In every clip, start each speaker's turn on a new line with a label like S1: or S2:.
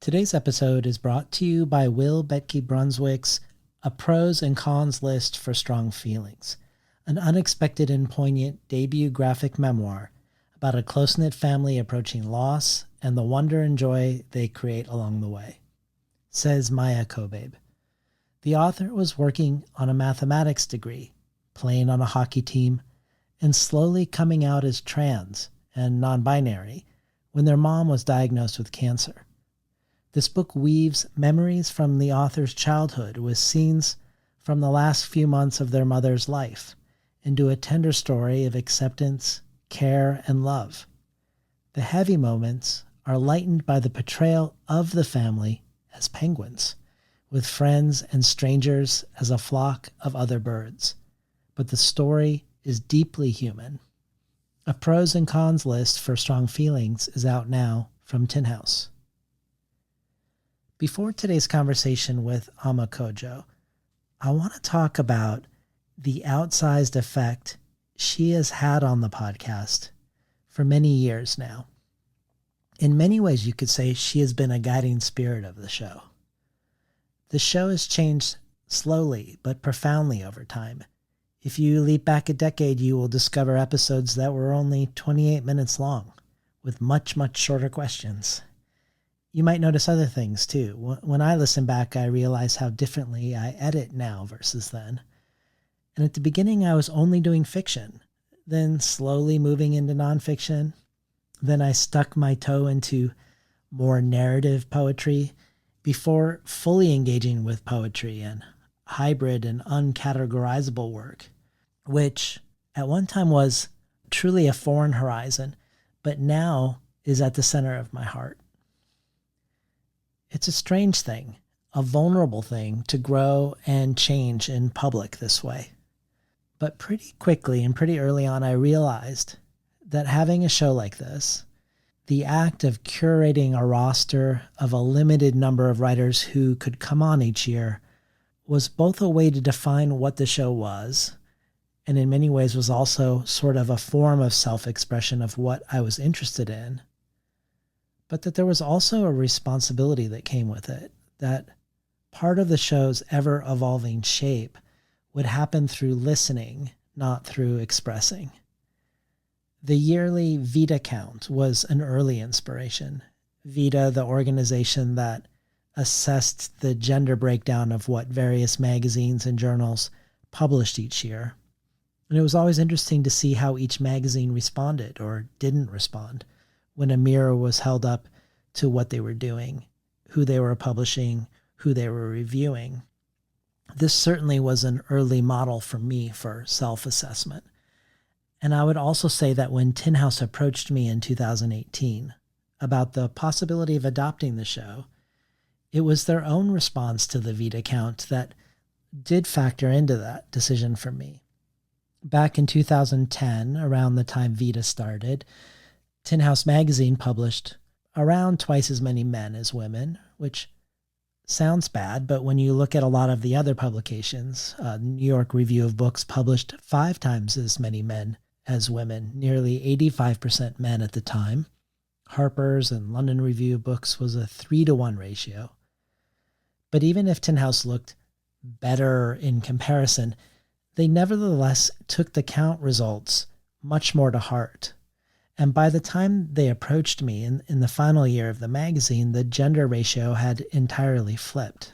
S1: Today's episode is brought to you by Will Betke Brunswick's A Pros and Cons List for Strong Feelings, an unexpected and poignant debut graphic memoir about a close-knit family approaching loss and the wonder and joy they create along the way. Says Ama Codjoe. The author was working on a mathematics degree, playing on a hockey team, and slowly coming out as trans and non-binary when their mom was diagnosed with cancer. This book weaves memories from the author's childhood with scenes from the last few months of their mother's life into a tender story of acceptance, care, and love. The heavy moments are lightened by the portrayal of the family as penguins, with friends and strangers as a flock of other birds. But the story is deeply human. A pros and cons list for strong feelings is out now from Tin House. Before today's conversation with Ama Codjoe, I want to talk about the outsized effect she has had on the podcast for many years now. In many ways, you could say she has been a guiding spirit of the show. The show has changed slowly but profoundly over time. If you leap back a decade, you will discover episodes that were only 28 minutes long, with much, much shorter questions. You might notice other things too. When I listen back, I realize how differently I edit now versus then. And at the beginning, I was only doing fiction, then slowly moving into nonfiction. Then I stuck my toe into more narrative poetry before fully engaging with poetry and hybrid and uncategorizable work, which at one time was truly a foreign horizon, but now is at the center of my heart. It's a strange thing, a vulnerable thing to grow and change in public this way. But pretty quickly and pretty early on, I realized that having a show like this, the act of curating a roster of a limited number of writers who could come on each year, was both a way to define what the show was, and in many ways was also sort of a form of self-expression of what I was interested in. But that there was also a responsibility that came with it, that part of the show's ever-evolving shape would happen through listening, not through expressing. The yearly Vita count was an early inspiration. Vita, the organization that assessed the gender breakdown of what various magazines and journals published each year. And it was always interesting to see how each magazine responded or didn't respond when a mirror was held up to what they were doing, who they were publishing, who they were reviewing. This certainly was an early model for me for self-assessment. And I would also say that when Tin House approached me in 2018 about the possibility of adopting the show, it was their own response to the Vita count that did factor into that decision for me. Back in 2010, around the time Vita started, Tin House magazine published around twice as many men as women, which sounds bad, but when you look at a lot of the other publications, New York Review of Books published 5 times as many men as women, nearly 85% men at the time. Harper's and London Review of Books was a 3-to-1 ratio. But even if Tin House looked better in comparison, they nevertheless took the count results much more to heart. And by the time they approached me in the final year of the magazine, the gender ratio had entirely flipped.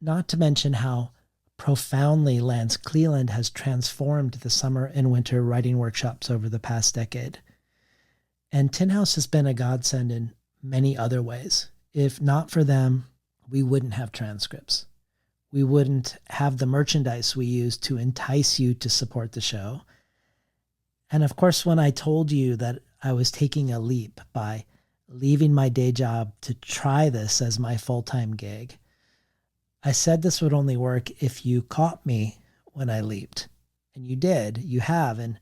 S1: Not to mention how profoundly Lance Cleland has transformed the summer and winter writing workshops over the past decade. And Tin House has been a godsend in many other ways. If not for them, we wouldn't have transcripts. We wouldn't have the merchandise we use to entice you to support the show. And of course, when I told you that I was taking a leap by leaving my day job to try this as my full-time gig, I said this would only work if you caught me when I leaped. And you did, you have, and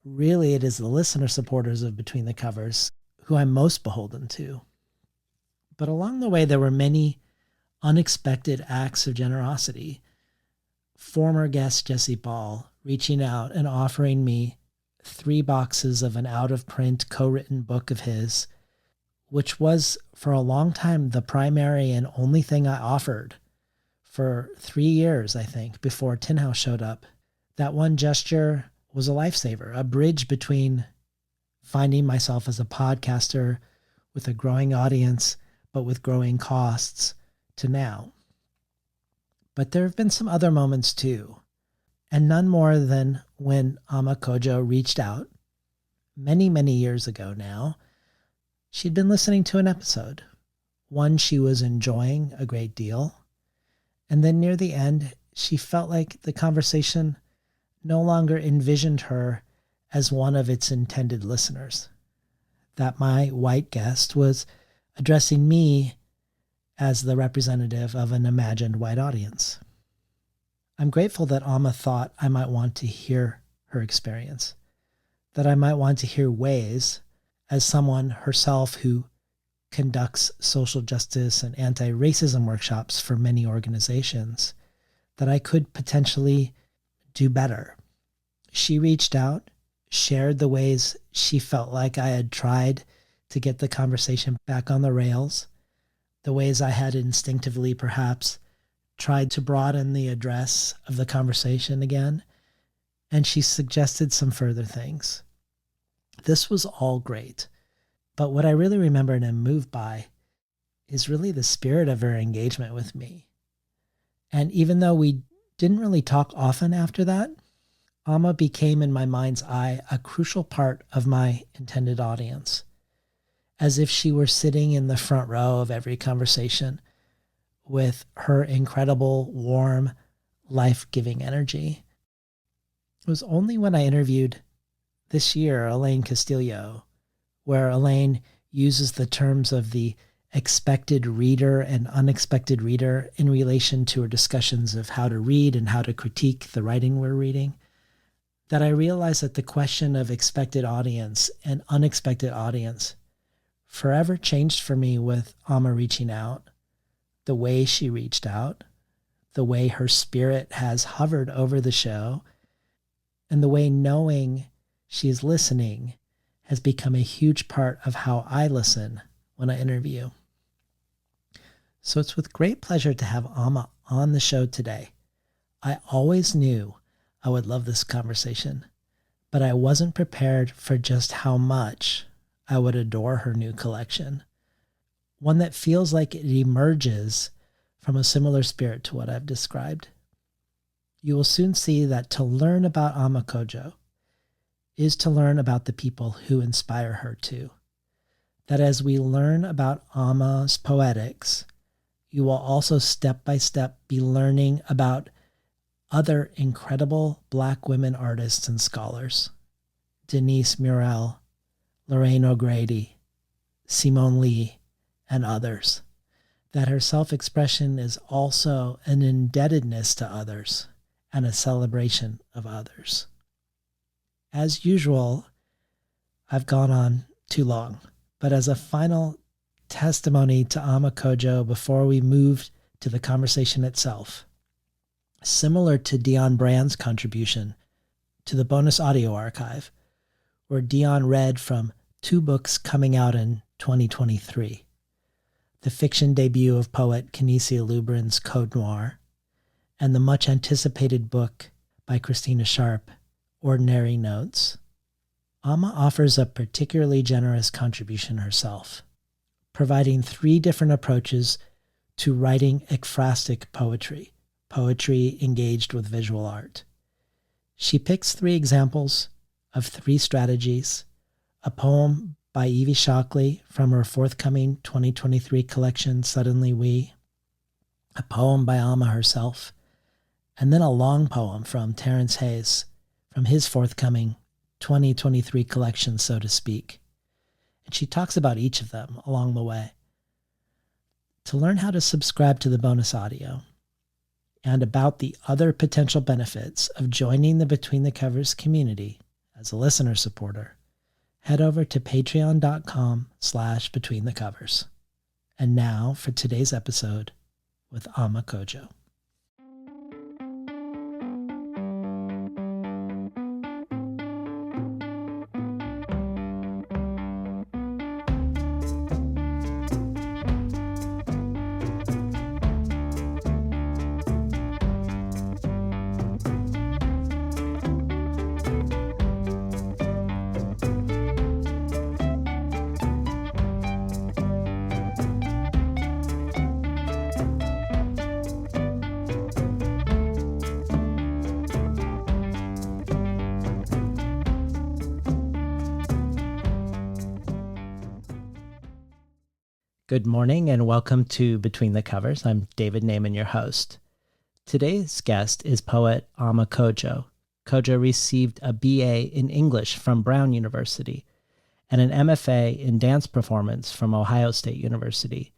S1: really it is the listener supporters of Between the Covers who I'm most beholden to. But along the way, there were many unexpected acts of generosity. Former guest Jesse Ball reaching out and offering me 3 boxes of an out-of-print co-written book of his which was for a long time the primary and only thing I offered for 3 years, I think, before Tin House showed up. That one gesture was a lifesaver, a bridge between finding myself as a podcaster with a growing audience, but with growing costs, to now. But there have been some other moments too, and none more than when Ama Codjoe reached out many, many years ago now. She'd been listening to an episode, one she was enjoying a great deal, and then near the end, she felt like the conversation no longer envisioned her as one of its intended listeners, that my white guest was addressing me as the representative of an imagined white audience. I'm grateful that Ama thought I might want to hear her experience, that I might want to hear ways, as someone herself who conducts social justice and anti-racism workshops for many organizations, that I could potentially do better. She reached out, shared the ways she felt like I had tried to get the conversation back on the rails, the ways I had instinctively perhaps tried to broaden the address of the conversation again, and she suggested some further things. This was all great, but what I really remember and am moved by is really the spirit of her engagement with me. And even though we didn't really talk often after that, Ama became in my mind's eye a crucial part of my intended audience, as if she were sitting in the front row of every conversation with her incredible, warm, life-giving energy. It was only when I interviewed this year Elaine Castillo, where Elaine uses the terms of the expected reader and unexpected reader in relation to her discussions of how to read and how to critique the writing we're reading, that I realized that the question of expected audience and unexpected audience forever changed for me with Ama reaching out, the way she reached out, the way her spirit has hovered over the show, and the way knowing she is listening has become a huge part of how I listen when I interview. So it's with great pleasure to have Ama on the show today. I always knew I would love this conversation, but I wasn't prepared for just how much I would adore her new collection, one that feels like it emerges from a similar spirit to what I've described. You will soon see that to learn about Ama Codjoe is to learn about the people who inspire her too. That as we learn about Ama's poetics, you will also step by step be learning about other incredible Black women artists and scholars, Denise Murrell, Lorraine O'Grady, Simone Leigh, and others. That her self-expression is also an indebtedness to others and a celebration of others. As usual, I've gone on too long, but as a final testimony to Ama Codjoe before we move to the conversation itself, similar to Dion Brand's contribution to the bonus audio archive, where Dion read from 2 books coming out in 2023. The fiction debut of poet Kinesia Lubrin's Code Noir, and the much anticipated book by Christina Sharp, Ordinary Notes. Ama offers a particularly generous contribution herself, providing 3 different approaches to writing ekphrastic poetry, poetry engaged with visual art. She picks 3 examples of 3 strategies: a poem by Evie Shockley from her forthcoming 2023 collection, Suddenly We, a poem by Ama herself, and then a long poem from Terrence Hayes from his forthcoming 2023 collection, So to Speak. And she talks about each of them along the way. To learn how to subscribe to the bonus audio and about the other potential benefits of joining the Between the Covers community as a listener supporter, head over to patreon.com/betweenthecovers. And now for today's episode with Ama Codjoe. Good morning and welcome to Between the Covers. I'm David Naiman, your host. Today's guest is poet Ama Codjoe. Codjoe received a BA in English from Brown University and an MFA in dance performance from Ohio State University,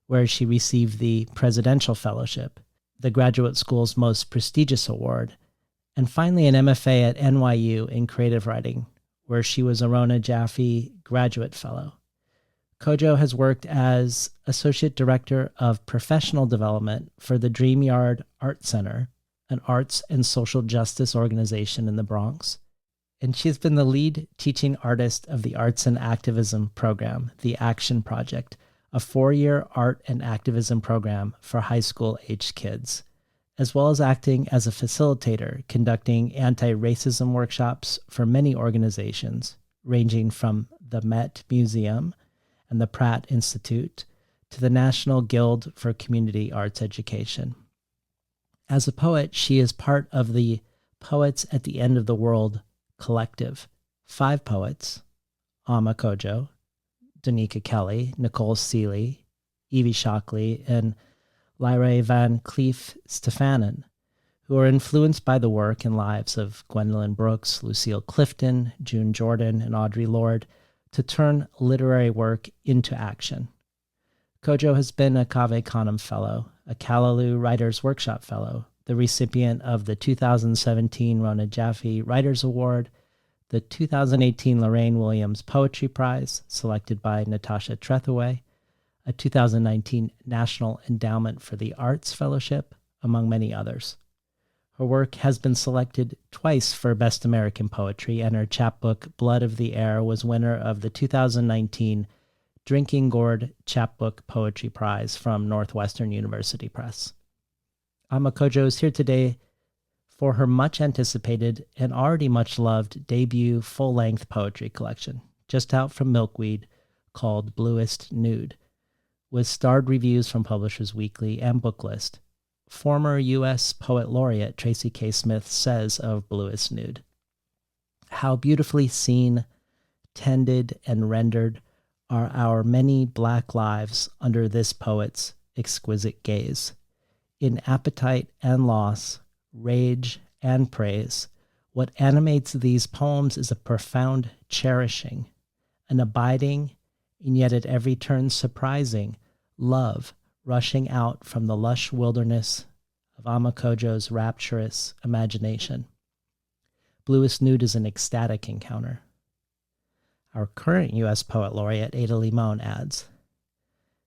S1: where she received the Presidential Fellowship, the graduate school's most prestigious award, and finally an MFA at NYU in creative writing, where she was a Rona Jaffe Graduate Fellow. Codjoe has worked as Associate Director of Professional Development for the Dream Yard Art Center, an arts and social justice organization in the Bronx. And she's been the lead teaching artist of the Arts and Activism program, the Action Project, a 4-year art and activism program for high school-aged kids, as well as acting as a facilitator, conducting anti-racism workshops for many organizations, ranging from the Met Museum and the Pratt Institute to the National Guild for Community Arts Education. As a poet, she is part of the Poets at the End of the World collective. 5 poets, Ama Codjoe, Danica Kelly, Nicole Seeley, Evie Shockley, and Leigh Van Cleef Stefanen, who are influenced by the work and lives of Gwendolyn Brooks, Lucille Clifton, June Jordan, and Audre Lorde to turn literary work into action. Codjoe has been a Cave Canem Fellow, a Callaloo Writers Workshop Fellow, the recipient of the 2017 Rona Jaffe Writers Award, the 2018 Lorraine Williams Poetry Prize, selected by Natasha Trethewey, a 2019 National Endowment for the Arts Fellowship, among many others. Her work has been selected twice for Best American Poetry, and her chapbook Blood of the Air was winner of the 2019 Drinking Gourd Chapbook Poetry Prize from Northwestern University Press. Ama Codjoe is here today for her much-anticipated and already much-loved debut full-length poetry collection, just out from Milkweed, called Bluest Nude, with starred reviews from Publishers Weekly and Booklist. Former U.S. Poet Laureate Tracy K. Smith says of Bluest Nude, "How beautifully seen, tended, and rendered are our many black lives under this poet's exquisite gaze. In appetite and loss, rage and praise, what animates these poems is a profound cherishing, an abiding, and yet at every turn surprising, love rushing out from the lush wilderness of Ama Codjoe's rapturous imagination. Bluest Nude is an ecstatic encounter." Our current U.S. Poet Laureate Ada Limon adds,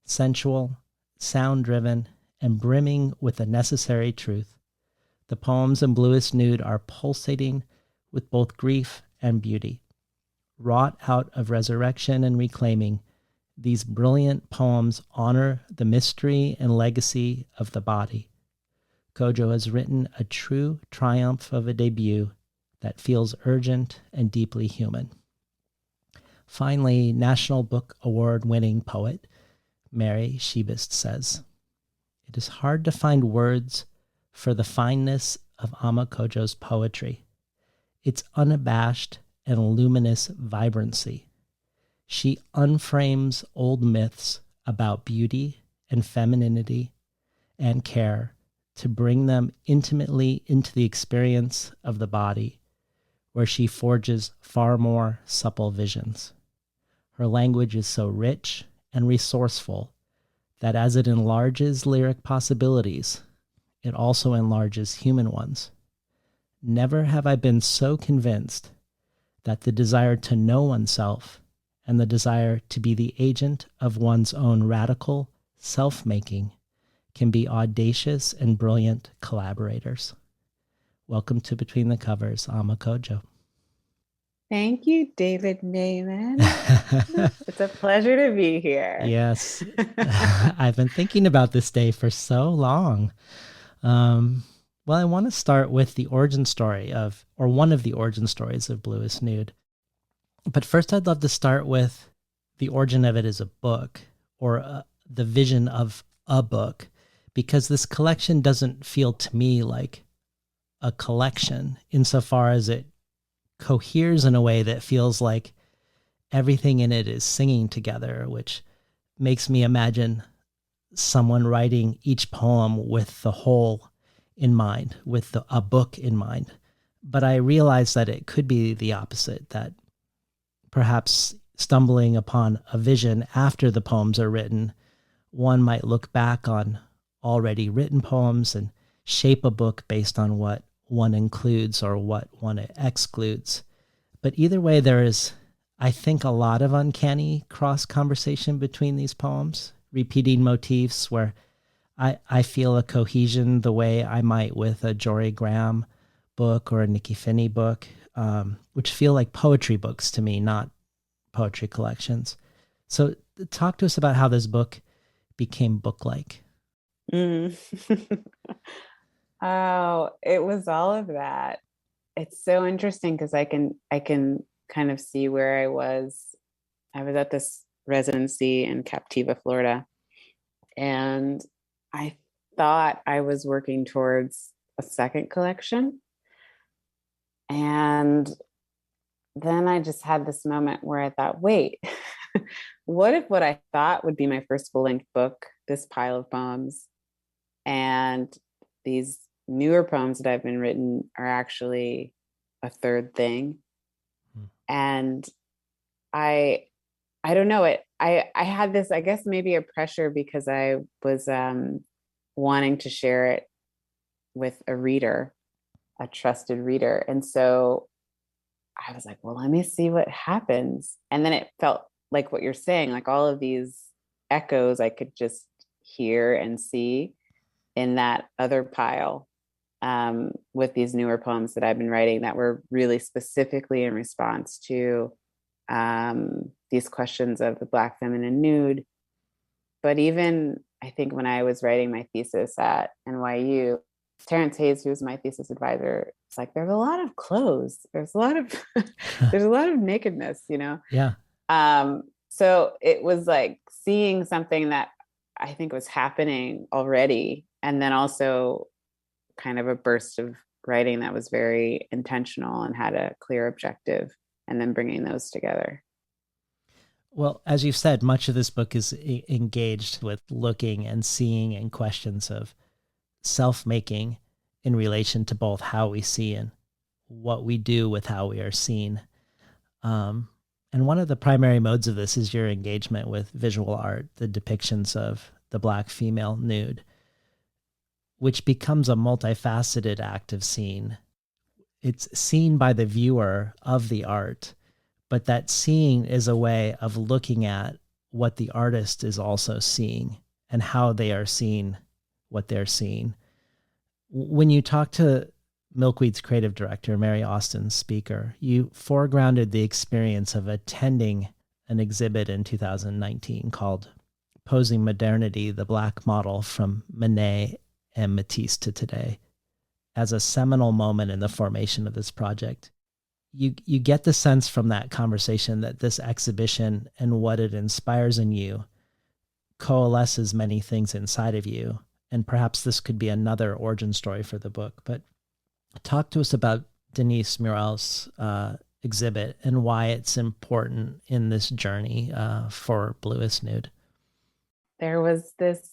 S1: "Sensual, sound-driven, and brimming with the necessary truth, the poems in Bluest Nude are pulsating with both grief and beauty. Wrought out of resurrection and reclaiming, these brilliant poems honor the mystery and legacy of the body. Codjoe has written a true triumph of a debut that feels urgent and deeply human." Finally, National Book Award-winning poet Mary Shebist says, "It is hard to find words for the fineness of Ama Codjoe's poetry, its unabashed and luminous vibrancy. She unframes old myths about beauty and femininity and care to bring them intimately into the experience of the body, where she forges far more supple visions. Her language is so rich and resourceful that as it enlarges lyric possibilities, it also enlarges human ones. Never have I been so convinced that the desire to know oneself and the desire to be the agent of one's own radical self-making can be audacious and brilliant collaborators." Welcome to Between the Covers, Ama Codjoe.
S2: Thank you, David Naiman. It's a pleasure to be here.
S1: Yes. I've been thinking about this day for so long. Well, I want to start with the origin story of, or one of the origin stories of Bluest Nude. But first, I'd love to start with the origin of it as a book, or the vision of a book, because this collection doesn't feel to me like a collection insofar as it coheres in a way that feels like everything in it is singing together, which makes me imagine someone writing each poem with the whole in mind, with a book in mind. But I realize that it could be the opposite, that perhaps stumbling upon a vision after the poems are written, one might look back on already written poems and shape a book based on what one includes or what one excludes. But either way, there is, I think, a lot of uncanny cross conversation between these poems, repeating motifs where I feel a cohesion the way I might with a Jory Graham book or a Nikki Finney book, which feel like poetry books to me, not poetry collections. So talk to us about how this book became book-like.
S2: Mm. Oh, it was all of that. It's so interesting because I can kind of see where I was. I was at this residency in Captiva, Florida, and I thought I was working towards a second collection. And then I just had this moment where I thought, wait, what if what I thought would be my first full-length book, this pile of poems, and these newer poems that I've been written are actually a third thing.
S1: Hmm.
S2: And I I don't know it. I had this, I guess maybe a pressure because I was wanting to share it with a reader, a trusted reader. And so I was like, well, let me see what happens. And then it felt like what you're saying, like all of these echoes I could just hear and see in that other pile, with these newer poems that I've been writing that were really specifically in response to these questions of the Black feminine nude. But even I think when I was writing my thesis at NYU, Terrence Hayes, who was my thesis advisor, it's like there's a lot of clothes, there's a lot of there's a lot of nakedness, you know.
S1: Yeah.
S2: So it was like seeing something that I think was happening already, and then also kind of a burst of writing that was very intentional and had a clear objective, and then bringing those together.
S1: Well, as you've said, much of this book is engaged with looking and seeing and questions of self-making in relation to both how we see and what we do with how we are seen. Um, and one of the primary modes of this is your engagement with visual art, the depictions of the Black female nude, which becomes a multifaceted act of seeing. It's seen by the viewer of the art, but that seeing is a way of looking at what the artist is also seeing and how they are seeing what they're seeing. When you talk to Milkweed's creative director, Mary Austin Speaker, you foregrounded the experience of attending an exhibit in 2019 called Posing Modernity, the Black Model from Monet and Matisse to Today, as a seminal moment in the formation of this project. You get the sense from that conversation that this exhibition and what it inspires in you coalesces many things inside of you. And perhaps this could be another origin story for the book. But talk to us about Denise Murrell's exhibit and why it's important in this journey for Bluest Nude.
S2: There was this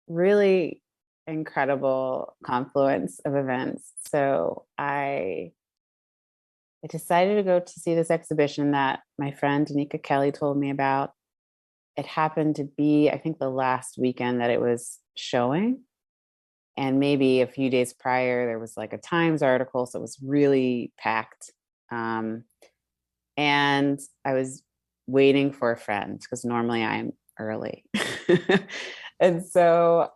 S2: really incredible confluence of events. So I decided to go to see this exhibition that my friend Danica Kelly told me about. It happened to be, I think, the last weekend that it was showing. And maybe a few days prior, there was like a Times article. So it was really packed. And I was waiting for a friend because normally I'm early. And so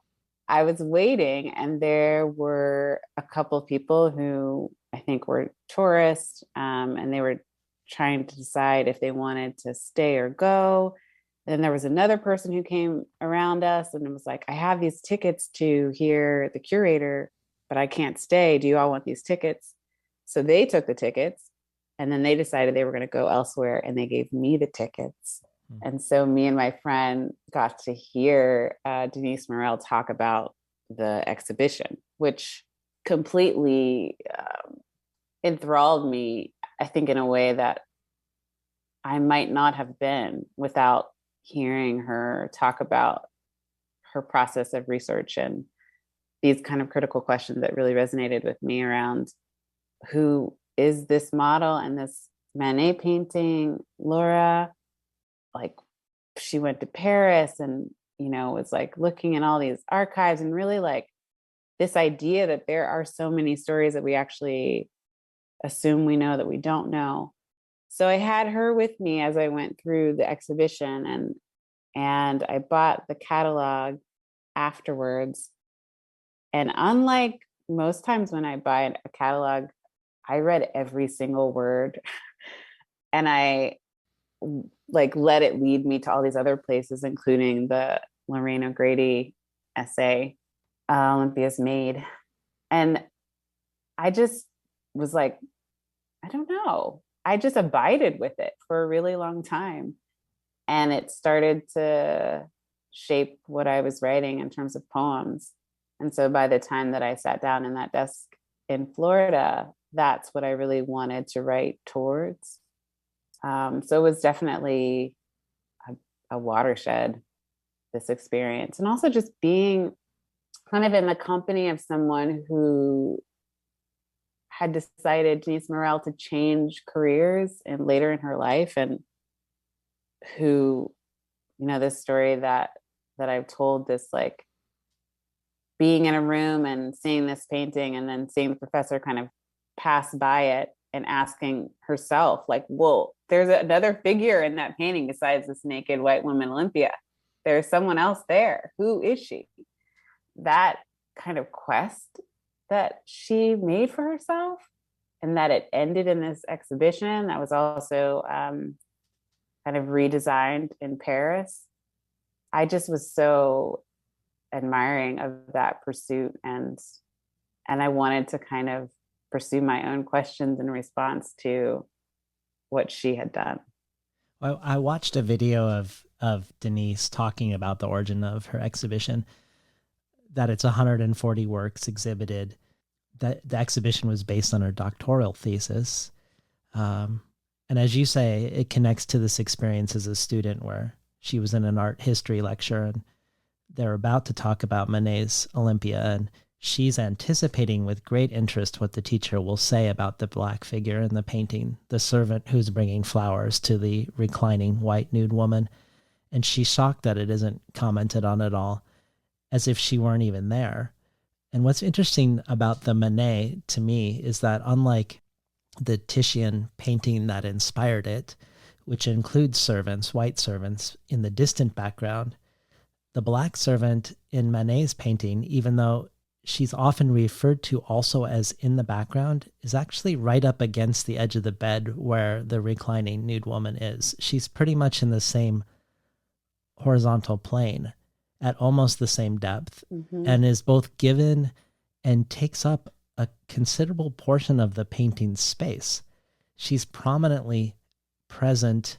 S2: I was waiting, and there were a couple of people who I think were tourists, and they were trying to decide if they wanted to stay or go. And then there was another person who came around us and was like, I have these tickets to hear the curator, but I can't stay. Do you all want these tickets? So they took the tickets, and then they decided they were going to go elsewhere, and they gave me the tickets. And so me and my friend got to hear Denise Murrell talk about the exhibition, which completely enthralled me, I think, in a way that I might not have been without hearing her talk about her process of research and these kind of critical questions that really resonated with me around who is this model and this Manet painting, Laura. Like, she went to Paris and, was like looking in all these archives, and really like this idea that there are so many stories that we actually assume we know that we don't know. So I had her with me as I went through the exhibition, and I bought the catalog afterwards. And unlike most times when I buy a catalog, I read every single word and I like let it lead me to all these other places, including the Lorraine O'Grady essay, Olympia's Maid. And I just was like, I don't know. I just abided with it for a really long time. And it started to shape what I was writing in terms of poems. And so by the time that I sat down in that desk in Florida, that's what I really wanted to write towards. So it was definitely a watershed, this experience. And also just being kind of in the company of someone who had decided, Denise Morel, to change careers and later in her life, and who, this story that I've told, this like being in a room and seeing this painting and then seeing the professor kind of pass by it and asking herself, like, well, there's another figure in that painting besides this naked white woman, Olympia. There's someone else there. Who is she? That kind of quest that she made for herself, and that it ended in this exhibition that was also kind of redesigned in Paris. I just was so admiring of that pursuit, and I wanted to kind of pursue my own questions in response to what she had done.
S1: I watched a video of Denise talking about the origin of her exhibition, that it's 140 works exhibited. That the exhibition was based on her doctoral thesis. And as you say, it connects to this experience as a student where she was in an art history lecture and they're about to talk about Manet's Olympia, and she's anticipating with great interest what the teacher will say about the black figure in the painting, the servant who's bringing flowers to the reclining white nude woman. And she's shocked that it isn't commented on at all, as if she weren't even there. And what's interesting about the Manet to me is that unlike the Titian painting that inspired it, which includes servants, white servants, in the distant background, the black servant in Manet's painting, even though she's often referred to also as in the background, is actually right up against the edge of the bed where the reclining nude woman is. She's pretty much in the same horizontal plane at almost the same depth, and is both given and takes up a considerable portion of the painting's space. She's prominently present,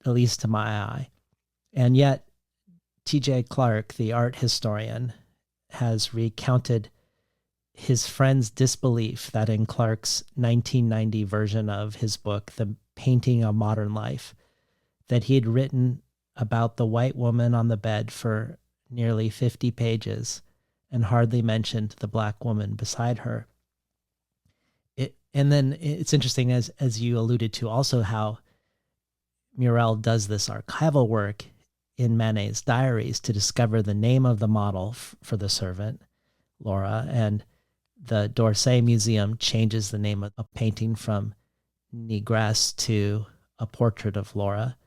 S1: at least to my eye. And yet, T.J. Clark, the art historian, has recounted his friend's disbelief that in Clark's 1990 version of his book, The Painting of Modern Life, that he had written about the white woman on the bed for nearly 50 pages and hardly mentioned the black woman beside her. And then it's interesting, as you alluded to, also how Morel does this archival work in Manet's diaries to discover the name of the model for the servant, Laura, and the d'Orsay Museum changes the name of a painting from Negresse to a portrait of Laura.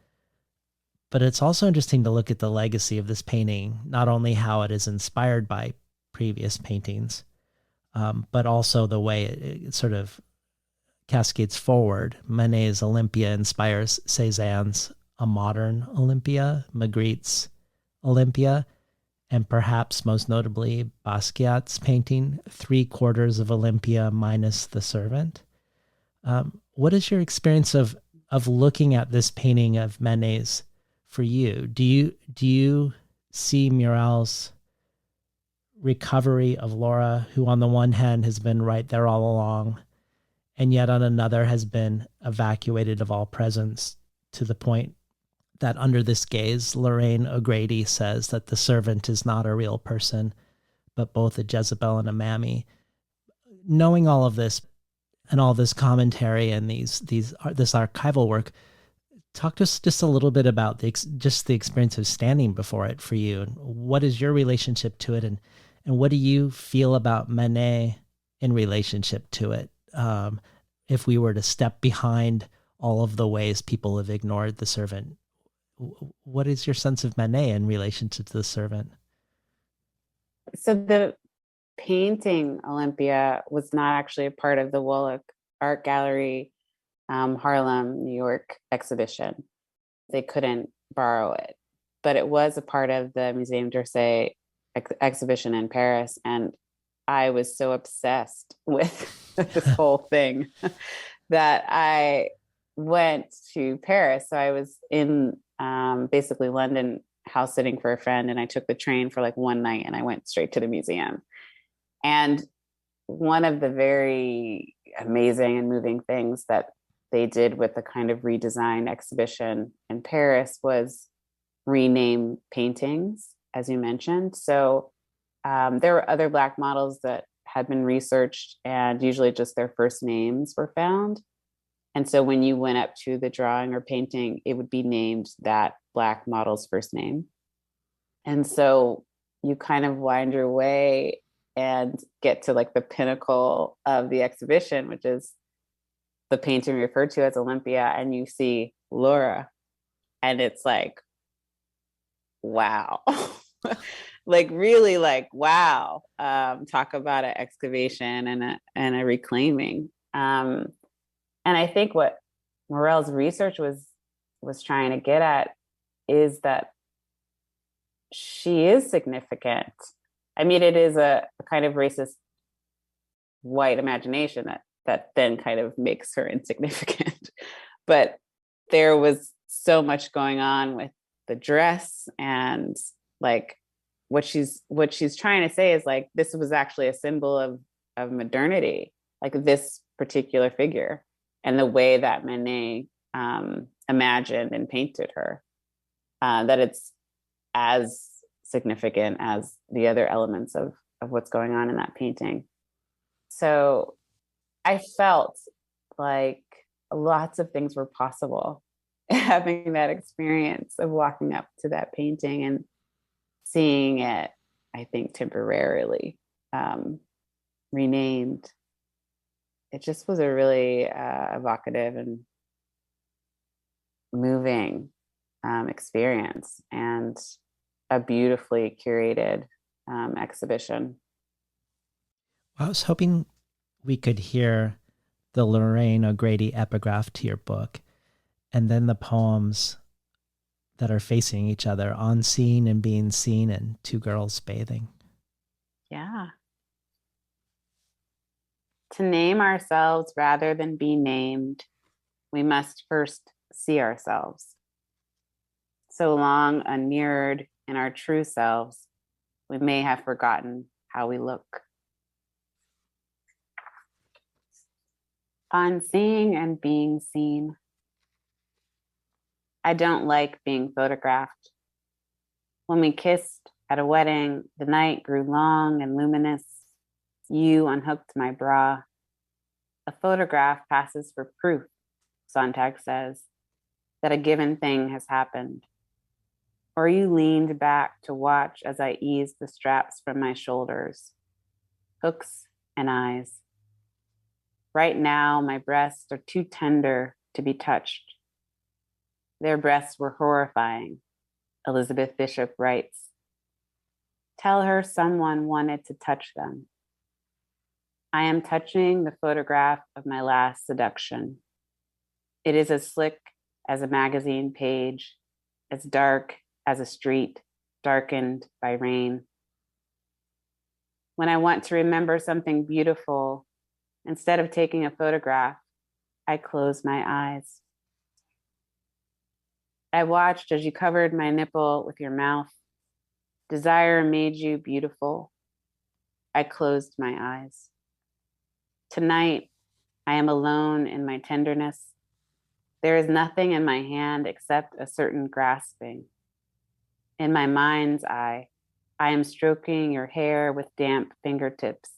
S1: But it's also interesting to look at the legacy of this painting, not only how it is inspired by previous paintings, but also the way it sort of cascades forward. Manet's Olympia inspires Cézanne's A Modern Olympia, Magritte's Olympia, and perhaps most notably Basquiat's painting, 3/4 of Olympia minus the servant. What is your experience of looking at this painting of Manet's for you? Do you see Morel's recovery of Laura, who on the one hand has been right there all along, and yet on another has been evacuated of all presence to the point that under this gaze, Lorraine O'Grady says that the servant is not a real person, but both a Jezebel and a mammy. Knowing all of this and all this commentary and this archival work, talk to us just a little bit about just the experience of standing before it for you, and what is your relationship to it, and what do you feel about Manet in relationship to it? If we were to step behind all of the ways people have ignored the servant, what is your sense of Manet in relation to the servant?
S2: So the painting Olympia was not actually a part of the Woloch Art Gallery Harlem, New York exhibition. They couldn't borrow it, but it was a part of the Muséum d'Orsay exhibition in Paris. And I was so obsessed with this whole thing that I went to Paris. So I was in basically London house sitting for a friend, and I took the train for like one night and I went straight to the museum. And one of the very amazing and moving things that they did with the kind of redesigned exhibition in Paris was rename paintings, as you mentioned. So there were other Black models that had been researched, and usually just their first names were found. And so when you went up to the drawing or painting, it would be named that Black model's first name. And so you kind of wind your way and get to like the pinnacle of the exhibition, which is the painting referred to as Olympia, and you see Laura, and it's like, wow. Like really like, wow. Talk about an excavation and a reclaiming. And I think what Morel's research was trying to get at is that she is significant. I mean, it is a kind of racist white imagination that then kind of makes her insignificant. But there was so much going on with the dress, and like what she's trying to say is like, this was actually a symbol of modernity, like this particular figure and the way that Manet imagined and painted her, that it's as significant as the other elements of what's going on in that painting. So I felt like lots of things were possible having that experience of walking up to that painting and seeing it, I think, temporarily renamed. It just was a really evocative and moving experience, and a beautifully curated exhibition.
S1: I was hoping we could hear the Lorraine O'Grady epigraph to your book, and then the poems that are facing each other, On Seeing and Being Seen and Two Girls Bathing.
S2: Yeah. To name ourselves rather than be named, we must first see ourselves. So long unmirrored in our true selves, we may have forgotten how we look. On seeing and being seen. I don't like being photographed. When we kissed at a wedding, the night grew long and luminous. You unhooked my bra. A photograph passes for proof, Sontag says, that a given thing has happened. Or you leaned back to watch as I eased the straps from my shoulders, hooks and eyes. Right now, my breasts are too tender to be touched. Their breasts were horrifying, Elizabeth Bishop writes. Tell her someone wanted to touch them. I am touching the photograph of my last seduction. It is as slick as a magazine page, as dark as a street darkened by rain. When I want to remember something beautiful, instead of taking a photograph, I close my eyes. I watched as you covered my nipple with your mouth. Desire made you beautiful. I closed my eyes. Tonight, I am alone in my tenderness. There is nothing in my hand except a certain grasping. In my mind's eye, I am stroking your hair with damp fingertips.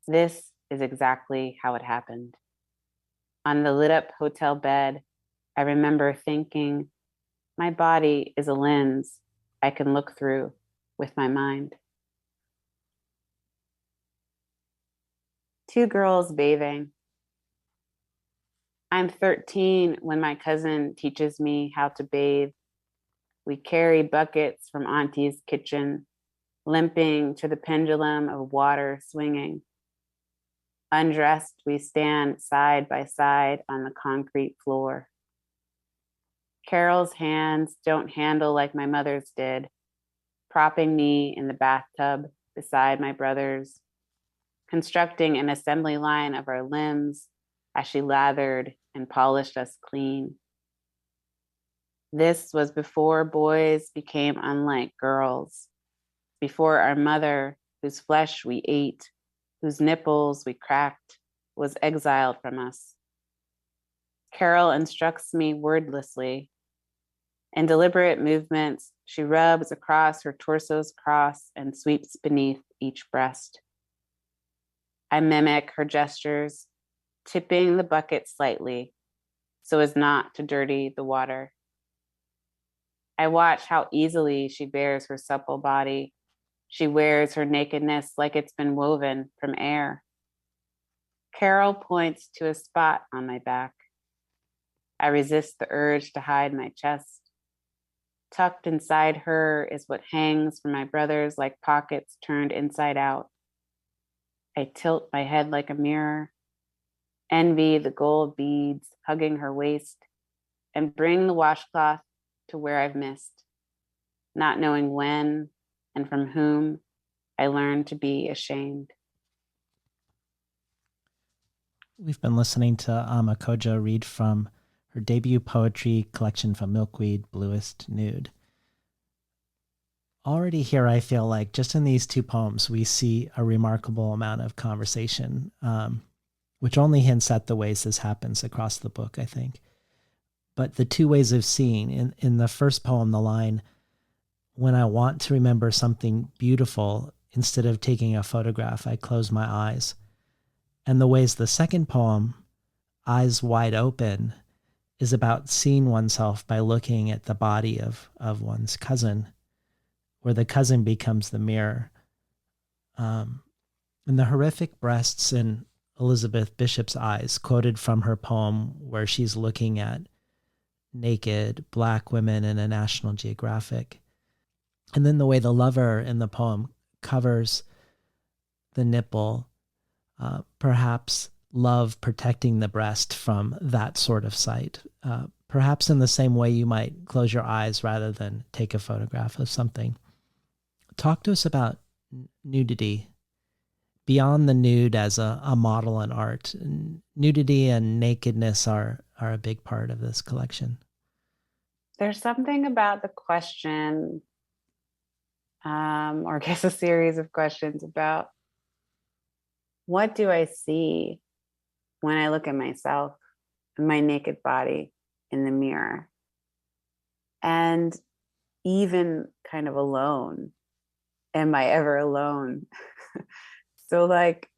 S2: This is exactly how it happened. On the lit up hotel bed, I remember thinking, my body is a lens I can look through with my mind. Two girls bathing. I'm 13 when my cousin teaches me how to bathe. We carry buckets from Auntie's kitchen, limping to the pendulum of water swinging. Undressed, we stand side by side on the concrete floor. Carol's hands don't handle like my mother's did, propping me in the bathtub beside my brother's, constructing an assembly line of our limbs as she lathered and polished us clean. This was before boys became unlike girls, before our mother, whose flesh we ate, whose nipples we cracked, was exiled from us. Carol instructs me wordlessly. In deliberate movements, she rubs across her torso's cross and sweeps beneath each breast. I mimic her gestures, tipping the bucket slightly so as not to dirty the water. I watch how easily she bears her supple body. She wears her nakedness like it's been woven from air. Carol points to a spot on my back. I resist the urge to hide my chest. Tucked inside her is what hangs from my brother's like pockets turned inside out. I tilt my head like a mirror, envy the gold beads hugging her waist, and bring the washcloth to where I've missed, not knowing when and from whom I learned to be ashamed.
S1: We've been listening to Ama Codjoe read from her debut poetry collection from Milkweed, Bluest Nude. Already here, I feel like just in these two poems, we see a remarkable amount of conversation, which only hints at the ways this happens across the book, I think. But the two ways of seeing, in the first poem, the line, when I want to remember something beautiful, instead of taking a photograph, I close my eyes. And the ways the second poem, Eyes Wide Open, is about seeing oneself by looking at the body of one's cousin, where the cousin becomes the mirror. And the horrific breasts in Elizabeth Bishop's eyes, quoted from her poem where she's looking at naked Black women in a National Geographic. And then the way the lover in the poem covers the nipple, perhaps love protecting the breast from that sort of sight. Perhaps in the same way you might close your eyes rather than take a photograph of something. Talk to us about nudity, beyond the nude as a model in art. Nudity and nakedness are a big part of this collection.
S2: There's something about the question, or I guess a series of questions about what do I see when I look at myself, my naked body in the mirror? And even kind of alone, am I ever alone? So like,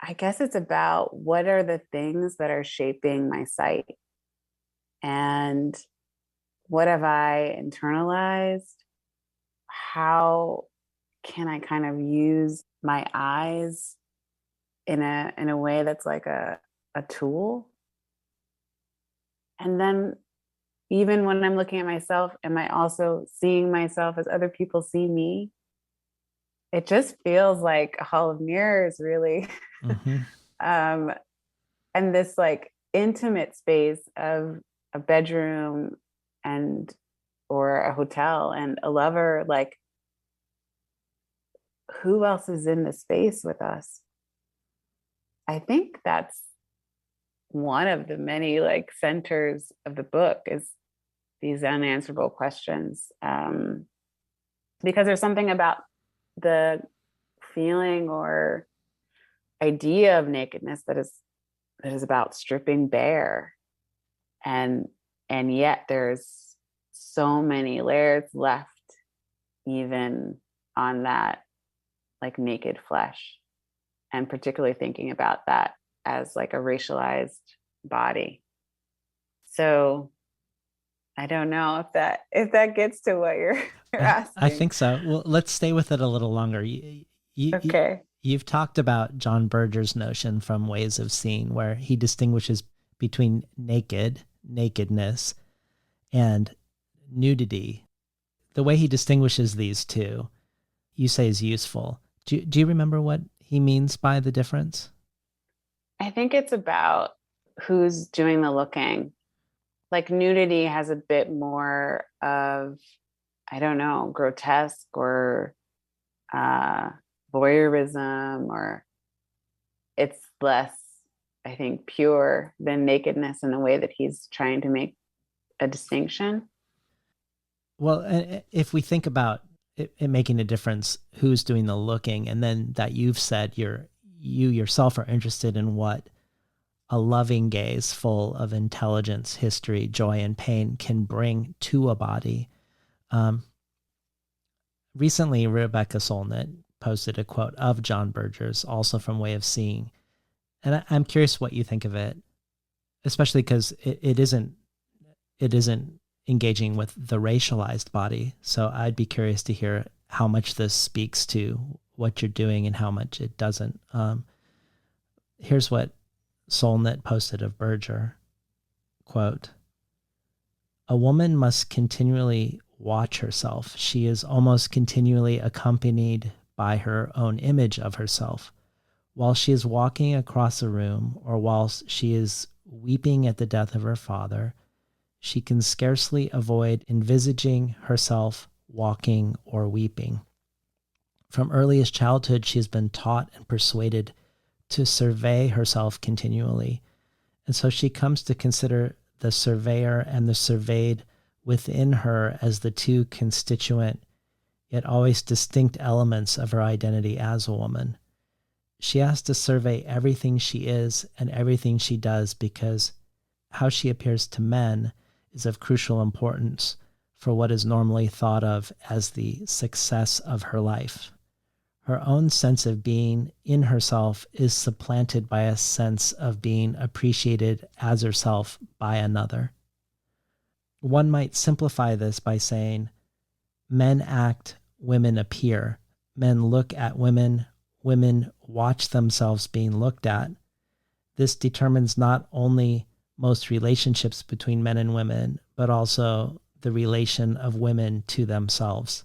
S2: I guess it's about what are the things that are shaping my sight, and what have I internalized? How can I kind of use my eyes in a way that's like a tool? And then even when I'm looking at myself, am I also seeing myself as other people see me? It just feels like a hall of mirrors, really.
S1: Mm-hmm.
S2: And this like intimate space of a bedroom and or a hotel and a lover, like who else is in the space with us? I think that's one of the many like centers of the book, is these unanswerable questions, because there's something about the feeling or idea of nakedness that is about stripping bare, and yet there's so many layers left even on that like naked flesh, and particularly thinking about that as like a racialized body. So I don't know if that gets to what you're
S1: I
S2: asking.
S1: think so. Well, let's stay with it a little longer. You,
S2: Okay.
S1: you've talked about John Berger's notion from Ways of Seeing, where he distinguishes between nakedness, and nudity. The way he distinguishes these two, you say is useful. Do you remember what he means by the difference?
S2: I think it's about who's doing the looking. Like nudity has a bit more of, I don't know, grotesque or uh, voyeurism, or it's less, I think, pure than nakedness in the way that he's trying to make a distinction.
S1: Well, if we think about it making a difference, who's doing the looking, and then that you've said you yourself are interested in what a loving gaze full of intelligence, history, joy, and pain can bring to a body. Um, Recently, Rebecca Solnit posted a quote of John Berger's, also from Way of Seeing, and I'm curious what you think of it, especially because it isn't engaging with the racialized body. So I'd be curious to hear how much this speaks to what you're doing and how much it doesn't. Here's what Solnit posted of Berger. Quote, "A woman must continually watch herself. She is almost continually accompanied by her own image of herself. While she is walking across a room, or whilst she is weeping at the death of her father, she can scarcely avoid envisaging herself walking or weeping. From earliest childhood, she has been taught and persuaded to survey herself continually, and so she comes to consider the surveyor and the surveyed within her as the two constituent, yet always distinct elements of her identity as a woman. She has to survey everything she is and everything she does, because how she appears to men is of crucial importance for what is normally thought of as the success of her life. Her own sense of being in herself is supplanted by a sense of being appreciated as herself by another. One might simplify this by saying, men act, women appear. Men look at women, women watch themselves being looked at. This determines not only most relationships between men and women, but also the relation of women to themselves.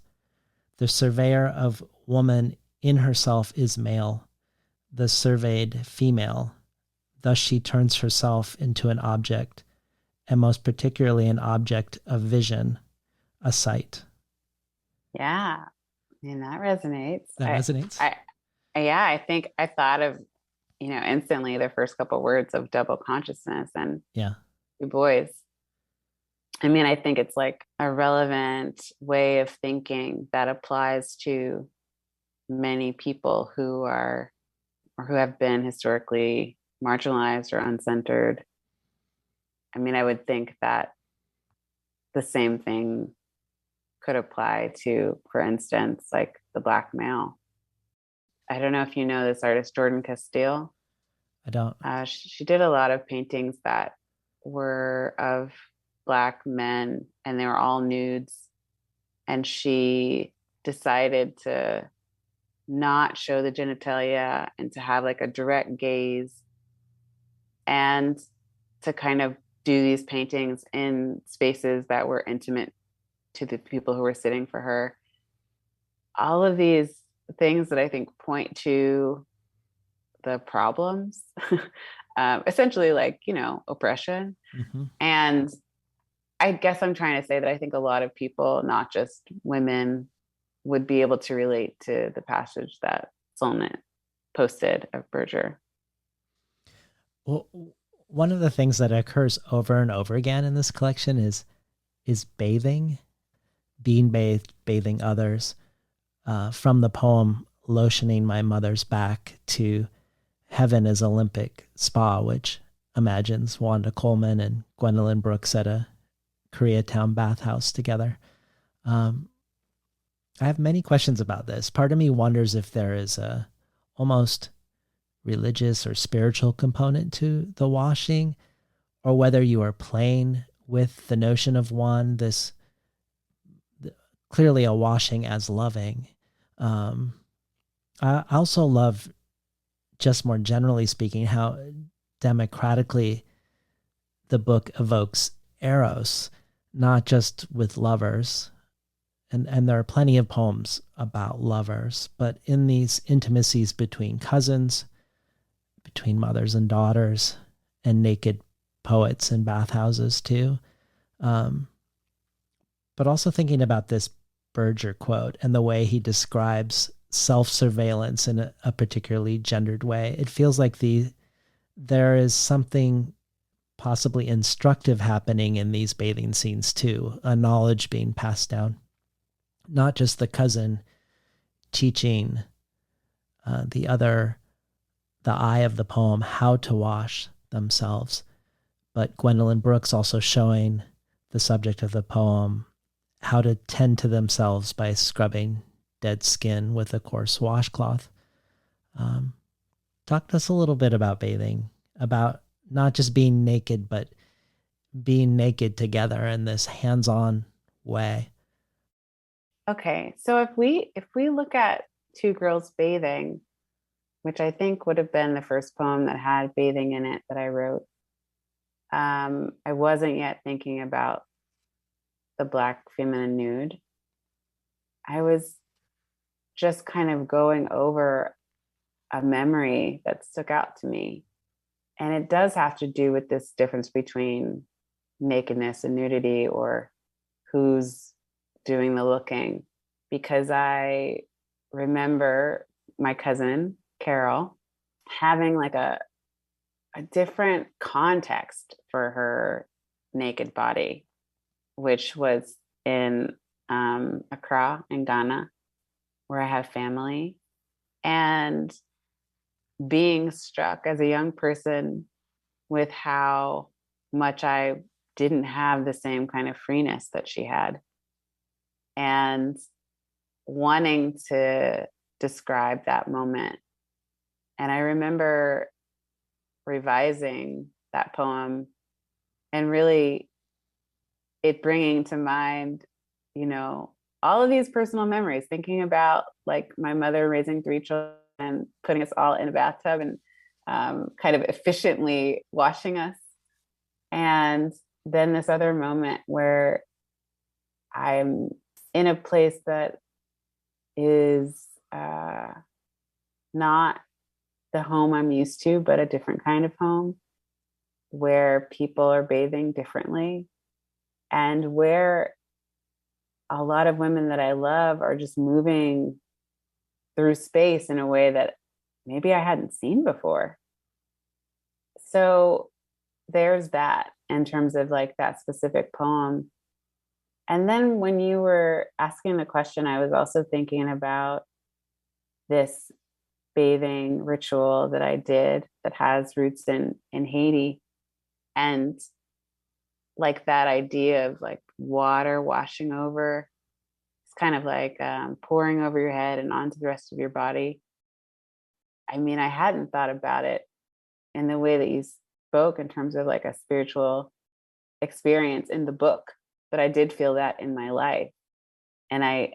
S1: The surveyor of woman in herself is male, the surveyed female. Thus she turns herself into an object, and most particularly an object of vision, a sight."
S2: Yeah. I mean, that resonates.
S1: That resonates?
S2: I, yeah, I think I thought of, instantly the first couple words of double consciousness and
S1: Yeah.
S2: Du Bois. I mean, I think it's like a relevant way of thinking that applies to many people who are or who have been historically marginalized or uncentered. I mean, I would think that the same thing could apply to, for instance, like the Black male. I don't know if you know this artist, Jordan Castile.
S1: I don't.
S2: She did a lot of paintings that were of Black men, and they were all nudes. And she decided to not show the genitalia and to have like a direct gaze, and to kind of do these paintings in spaces that were intimate to the people who were sitting for her. All of these things that I think point to the problems, essentially, like, oppression.
S1: Mm-hmm.
S2: And I guess I'm trying to say that I think a lot of people, not just women, would be able to relate to the passage that Solnit posted of Berger.
S1: Well, one of the things that occurs over and over again in this collection is bathing, being bathed, bathing others. From the poem "Lotioning My Mother's Back" to "Heaven is Olympic Spa," which imagines Wanda Coleman and Gwendolyn Brooks at a Koreatown bathhouse together. Um, I have many questions about this. Part of me wonders if there is a almost religious or spiritual component to the washing, or whether you are playing with the notion of one, this clearly a washing as loving. I also love, just more generally speaking, how democratically the book evokes eros, not just with lovers. And there are plenty of poems about lovers, but in these intimacies between cousins, between mothers and daughters, and naked poets in bathhouses too. Um, but also thinking about this Berger quote and the way he describes self-surveillance in a particularly gendered way. It feels like there is something possibly instructive happening in these bathing scenes too, a knowledge being passed down. Not just the cousin teaching the eye of the poem how to wash themselves, but Gwendolyn Brooks also showing the subject of the poem how to tend to themselves by scrubbing dead skin with a coarse washcloth. Talk to us a little bit about bathing, about not just being naked, but being naked together in this hands-on way.
S2: Okay, so if we look at Two Girls Bathing, which I think would have been the first poem that had bathing in it that I wrote, I wasn't yet thinking about the Black feminine nude. I was just kind of going over a memory that stuck out to me. And it does have to do with this difference between nakedness and nudity, or who's doing the looking. Because I remember my cousin, Carol, having like a different context for her naked body, which was in Accra in Ghana, where I have family. And being struck as a young person with how much I didn't have the same kind of freeness that she had, and wanting to describe that moment. And I remember revising that poem and really it bringing to mind, all of these personal memories, thinking about like my mother raising three children and putting us all in a bathtub and kind of efficiently washing us. And then this other moment where I'm in a place that is not the home I'm used to, but a different kind of home where people are bathing differently, and where a lot of women that I love are just moving through space in a way that maybe I hadn't seen before. So there's that in terms of like that specific poem. And then when you were asking the question, I was also thinking about this bathing ritual that I did that has roots in Haiti. And like that idea of like water washing over, it's kind of like pouring over your head and onto the rest of your body. I mean, I hadn't thought about it in the way that you spoke in terms of like a spiritual experience in the book, but I did feel that in my life. And I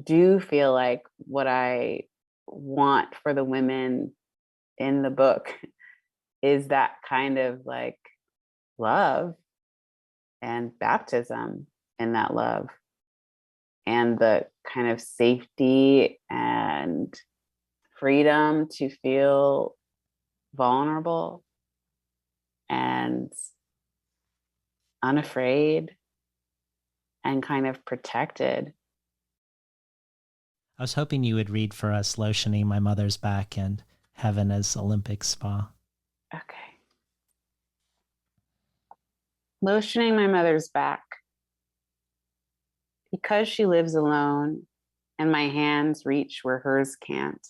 S2: do feel like what I want for the women in the book is that kind of like love and baptism in that love, and the kind of safety and freedom to feel vulnerable and unafraid and kind of protected.
S1: I was hoping you would read for us Lotioning My Mother's Back and Heaven as Olympic Spa.
S2: Okay. Lotioning my mother's back. Because she lives alone and my hands reach where hers can't,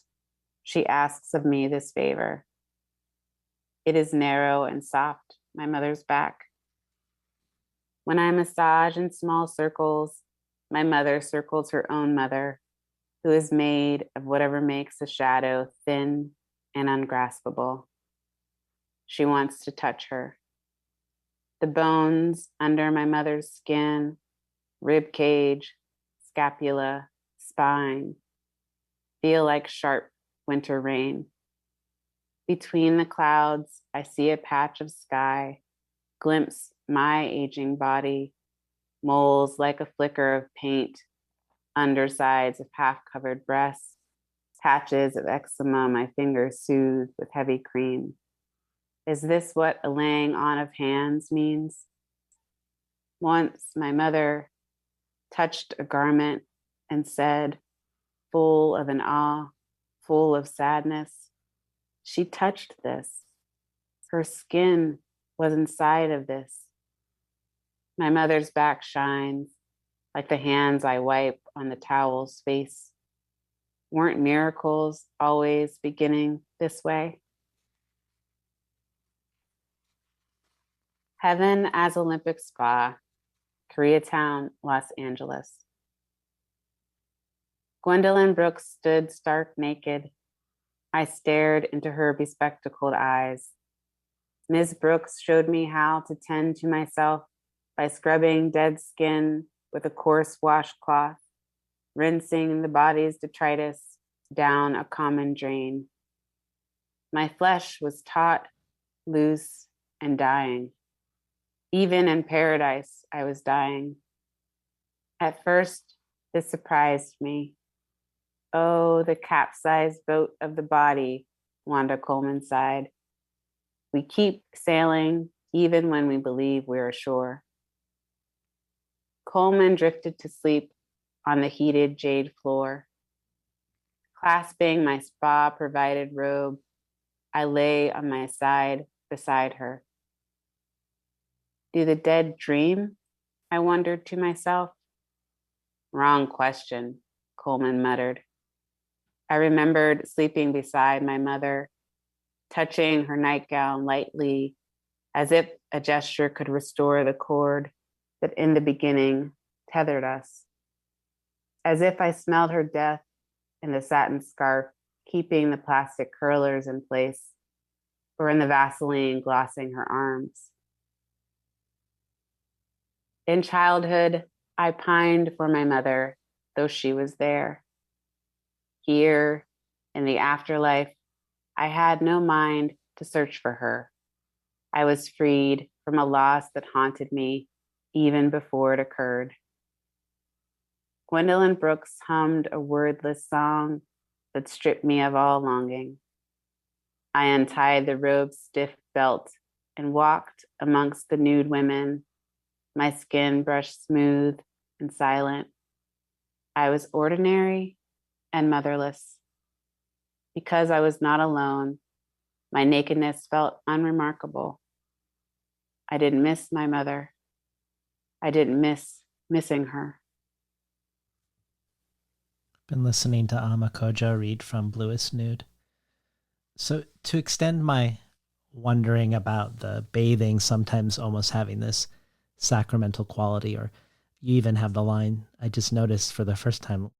S2: she asks of me this favor. It is narrow and soft, my mother's back. When I massage in small circles, my mother circles her own mother, who is made of whatever makes a shadow thin and ungraspable. She wants to touch her. The bones under my mother's skin, rib cage, scapula, spine, feel like sharp winter rain. Between the clouds, I see a patch of sky, glimpse my aging body, moles like a flicker of paint, undersides of half-covered breasts, patches of eczema my fingers soothe with heavy cream. Is this what a laying on of hands means? Once my mother touched a garment and said, full of an awe, full of sadness, she touched this. Her skin was inside of this. My mother's back shines like the hands I wipe on the towel's face. Weren't miracles always beginning this way? Heaven as Olympic Spa, Koreatown, Los Angeles. Gwendolyn Brooks stood stark naked. I stared into her bespectacled eyes. Ms. Brooks showed me how to tend to myself by scrubbing dead skin with a coarse washcloth, rinsing the body's detritus down a common drain. My flesh was taut, loose, and dying. Even in paradise, I was dying. At first, this surprised me. Oh, the capsized boat of the body, Wanda Coleman sighed. We keep sailing even when we believe we're ashore. Coleman drifted to sleep on the heated jade floor. Clasping my spa-provided robe, I lay on my side beside her. Do the dead dream? I wondered to myself. Wrong question, Coleman muttered. I remembered sleeping beside my mother, touching her nightgown lightly, as if a gesture could restore the cord that in the beginning tethered us. As if I smelled her death in the satin scarf, keeping the plastic curlers in place, or in the Vaseline glossing her arms. In childhood, I pined for my mother, though she was there. Here, in the afterlife, I had no mind to search for her. I was freed from a loss that haunted me even before it occurred. Gwendolyn Brooks hummed a wordless song that stripped me of all longing. I untied the robe's stiff belt and walked amongst the nude women, my skin brushed smooth and silent. I was ordinary and motherless. Because I was not alone, my nakedness felt unremarkable. I didn't miss my mother. I didn't miss missing her.
S1: Been listening to Ama Codjoe read from Bluest Nude. So to extend my wondering about the bathing sometimes almost having this sacramental quality, or you even have the line, I just noticed for the first time,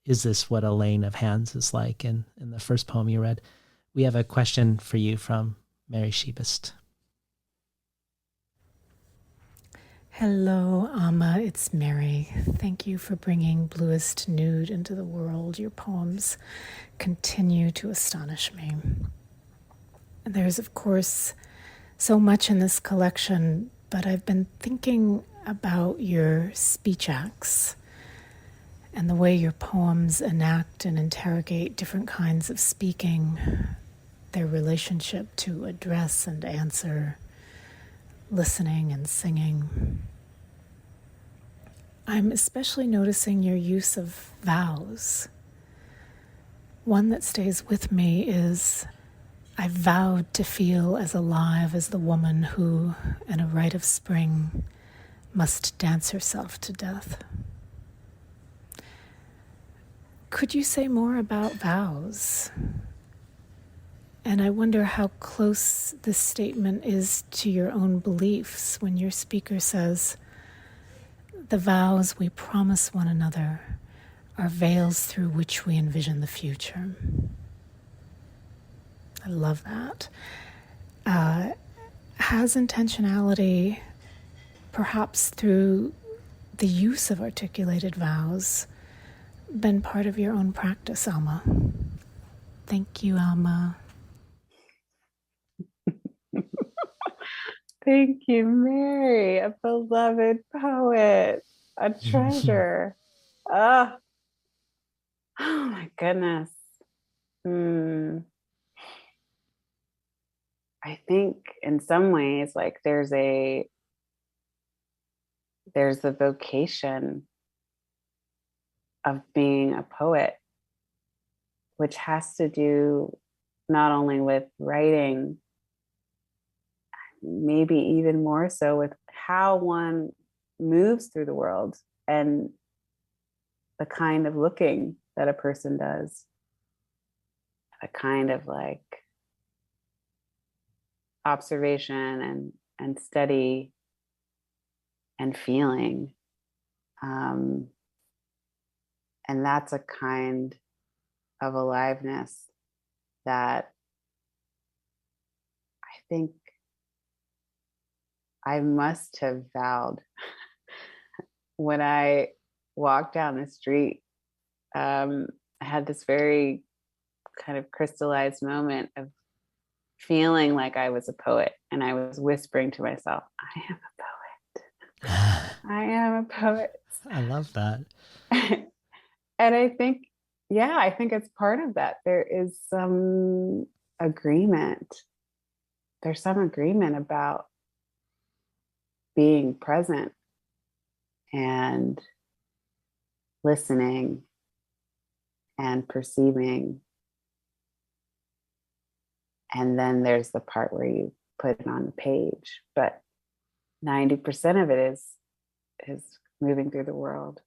S1: is this what a laying of hands is like in the first poem you read? We have a question for you from Mary Shebist.
S3: Hello, Ama. It's Mary. Thank you for bringing Bluest Nude into the world. Your poems continue to astonish me. There's, of course, so much in this collection, but I've been thinking about your speech acts and the way your poems enact and interrogate different kinds of speaking, their relationship to address and answer, listening and singing. I'm especially noticing your use of vows. One that stays with me is, I vowed to feel as alive as the woman who, in a rite of spring, must dance herself to death. Could you say more about vows? And I wonder how close this statement is to your own beliefs when your speaker says, the vows we promise one another are veils through which we envision the future. I love that. Has intentionality, perhaps through the use of articulated vows, been part of your own practice, Ama? Thank you, Ama.
S2: Thank you, Mary, a beloved poet, a treasure. Oh, oh my goodness. I think in some ways, like there's a vocation of being a poet, which has to do not only with writing, maybe even more so with how one moves through the world and the kind of looking that a person does, a kind of like observation and study and feeling. And that's a kind of aliveness that I think I must have vowed when I walked down the street. I had this very kind of crystallized moment of feeling like I was a poet, and I was whispering to myself, I am a poet. I am a poet.
S1: I love that.
S2: And I think it's part of that. There is some agreement. There's some agreement about being present and listening and perceiving. And then there's the part where you put it on the page. But 90% of it is moving through the world.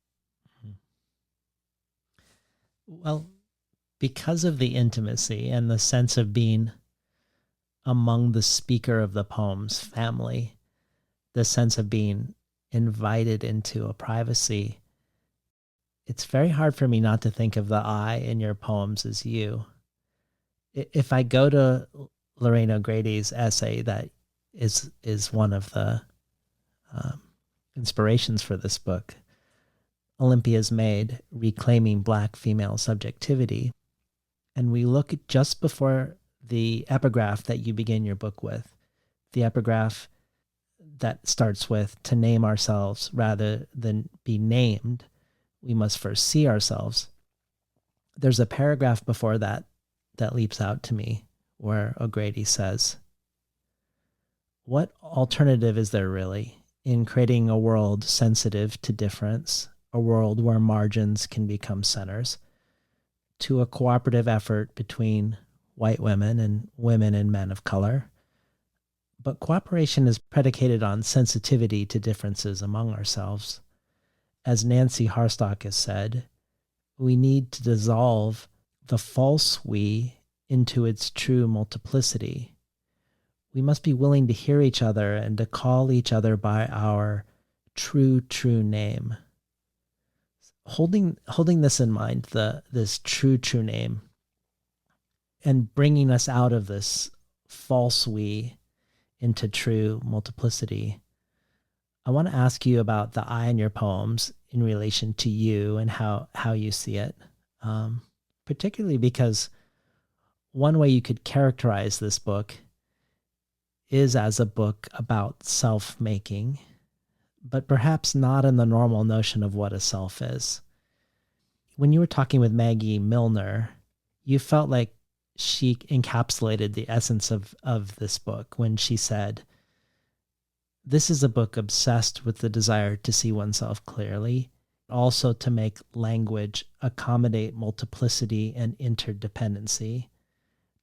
S1: Well, because of the intimacy and the sense of being among the speaker of the poem's family, the sense of being invited into a privacy, it's very hard for me not to think of the I in your poems as you. If I go to Lorraine O'Grady's essay that is one of the inspirations for this book, Olympia's Maid, Reclaiming Black Female Subjectivity, and we look at just before the epigraph that you begin your book with, the epigraph that starts with, to name ourselves rather than be named, we must first see ourselves. There's a paragraph before that that leaps out to me where O'Grady says, what alternative is there really in creating a world sensitive to difference, a world where margins can become centers, to a cooperative effort between white women and men of color? But cooperation is predicated on sensitivity to differences among ourselves. As Nancy Harstock has said, we need to dissolve the false we into its true multiplicity. We must be willing to hear each other and to call each other by our true name. Holding this in mind, this true name, and bringing us out of this false we into true multiplicity, I want to ask you about the I in your poems in relation to you and how you see it, particularly because one way you could characterize this book is as a book about self-making, but perhaps not in the normal notion of what a self is. When you were talking with Maggie Milner, you felt like she encapsulated the essence of this book when she said, this is a book obsessed with the desire to see oneself clearly, also to make language accommodate multiplicity and interdependency,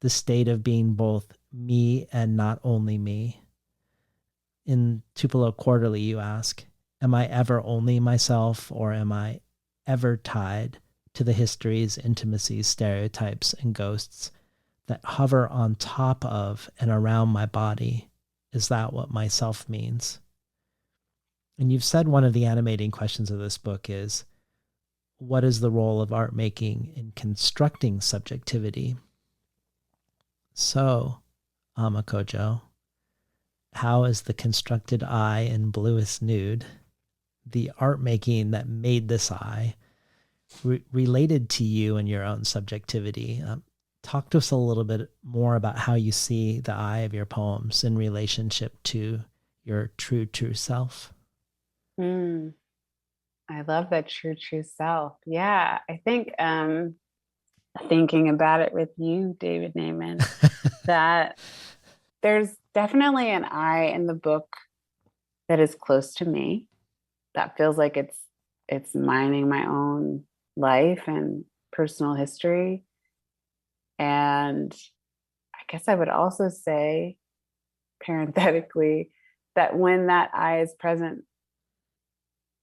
S1: the state of being both me and not only me. In Tupelo Quarterly, you ask, am I ever only myself, or am I ever tied to the histories, intimacies, stereotypes, and ghosts that hover on top of and around my body. Is that what myself means? And you've said one of the animating questions of this book is, what is the role of art making in constructing subjectivity? So, Ama Codjoe, how is the constructed I in Bluest Nude, the art making that made this I, related to you and your own subjectivity? Talk to us a little bit more about how you see the I of your poems in relationship to your true self.
S2: I love that true self. Yeah, I think thinking about it with you, David Naiman, that there's definitely an I in the book that is close to me, that feels like it's mining my own life and personal history. And I guess I would also say, parenthetically, that when that I is present,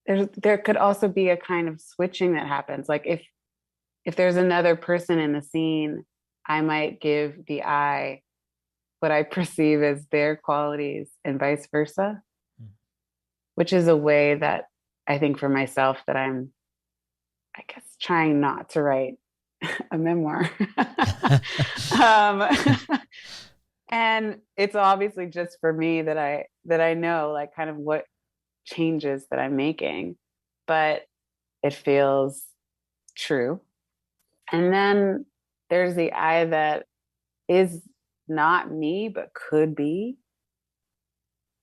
S2: there could also be a kind of switching that happens. Like if there's another person in the scene, I might give the I what I perceive as their qualities and vice versa, which is a way that I think for myself that I'm, I guess, trying not to write a memoir. um, and it's obviously just for me that I know like kind of what changes that I'm making, but it feels true. And then there's the I that is not me, but could be,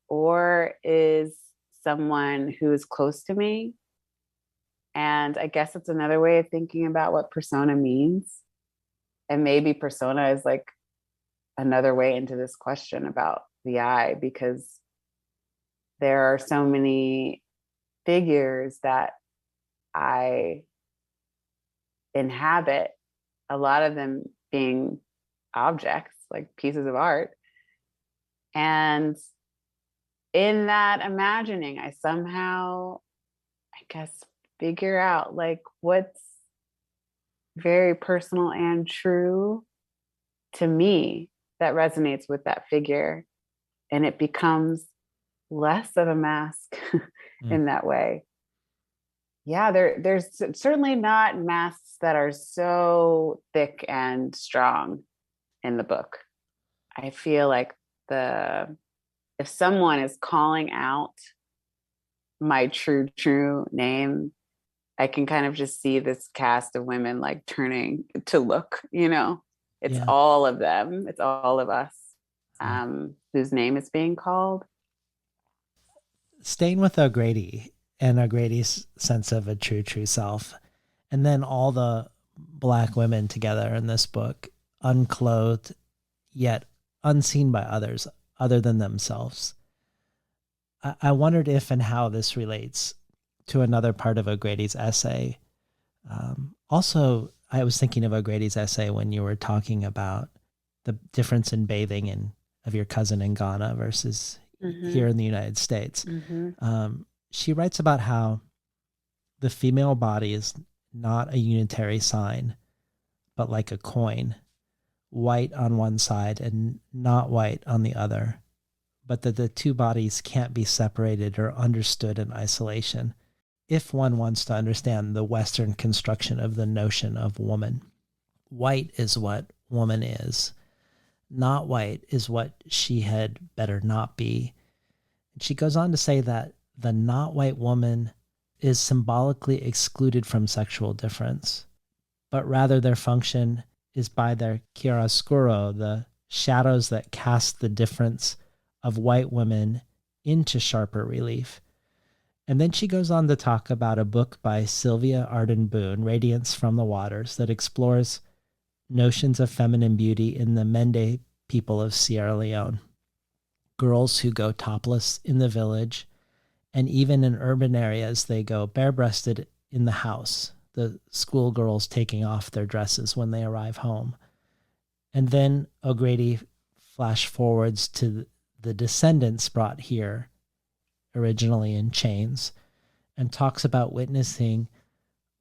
S2: or is someone who is close to me. And I guess it's another way of thinking about what persona means. And maybe persona is like another way into this question about the I, because there are so many figures that I inhabit, a lot of them being objects, like pieces of art. And in that imagining, I somehow, I guess, figure out like what's very personal and true to me that resonates with that figure. And it becomes less of a mask in that way. Yeah, there's certainly not masks that are so thick and strong in the book. I feel like if someone is calling out my true name, I can kind of just see this cast of women like turning to look, it's all of them. It's all of us whose name is being called.
S1: Staying with O'Grady and O'Grady's sense of a true self, and then all the Black women together in this book, unclothed, yet unseen by others other than themselves. I wondered if and how this relates to another part of O'Grady's essay. Also, I was thinking of O'Grady's essay when you were talking about the difference in bathing of your cousin in Ghana versus here in the United States. She writes about how the female body is not a unitary sign, but like a coin, white on one side and not white on the other, but that the two bodies can't be separated or understood in isolation if one wants to understand the Western construction of the notion of woman. White is what woman is. Not white is what she had better not be. And she goes on to say that the not white woman is symbolically excluded from sexual difference, but rather their function is by their chiaroscuro, the shadows that cast the difference of white women into sharper relief. And then she goes on to talk about a book by Sylvia Arden Boone, Radiance from the Waters, that explores notions of feminine beauty in the Mende people of Sierra Leone. Girls who go topless in the village, and even in urban areas, they go bare-breasted in the house, the schoolgirls taking off their dresses when they arrive home. And then O'Grady flash forwards to the descendants brought here, originally in chains, and talks about witnessing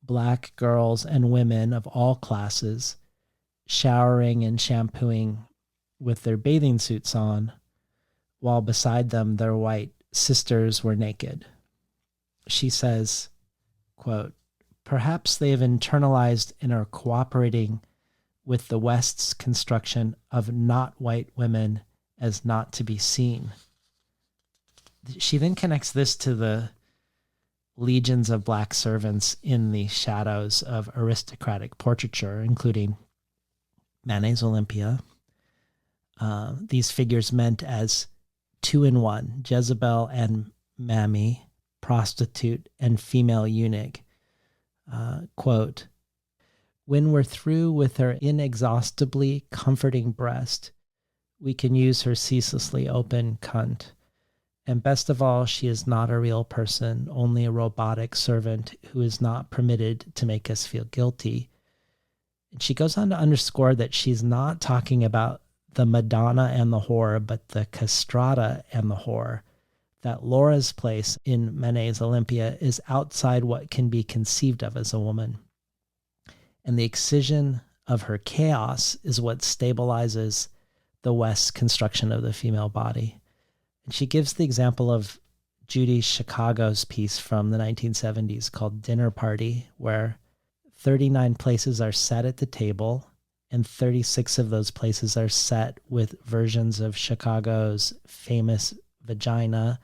S1: Black girls and women of all classes showering and shampooing with their bathing suits on, while beside them their white sisters were naked. She says, quote, "Perhaps they have internalized and are cooperating with the West's construction of not white women as not to be seen." She then connects this to the legions of black servants in the shadows of aristocratic portraiture, including Manet's Olympia. These figures meant as two in one, Jezebel and Mammy, prostitute and female eunuch. Quote, "When we're through with her inexhaustibly comforting breast, we can use her ceaselessly open cunt. And best of all, she is not a real person, only a robotic servant who is not permitted to make us feel guilty." And she goes on to underscore that she's not talking about the Madonna and the whore, but the castrata and the whore. That Laura's place in Manet's Olympia is outside what can be conceived of as a woman. And the excision of her chaos is what stabilizes the West's construction of the female body. And she gives the example of Judy Chicago's piece from the 1970s called Dinner Party, where 39 places are set at the table, and 36 of those places are set with versions of Chicago's famous vagina,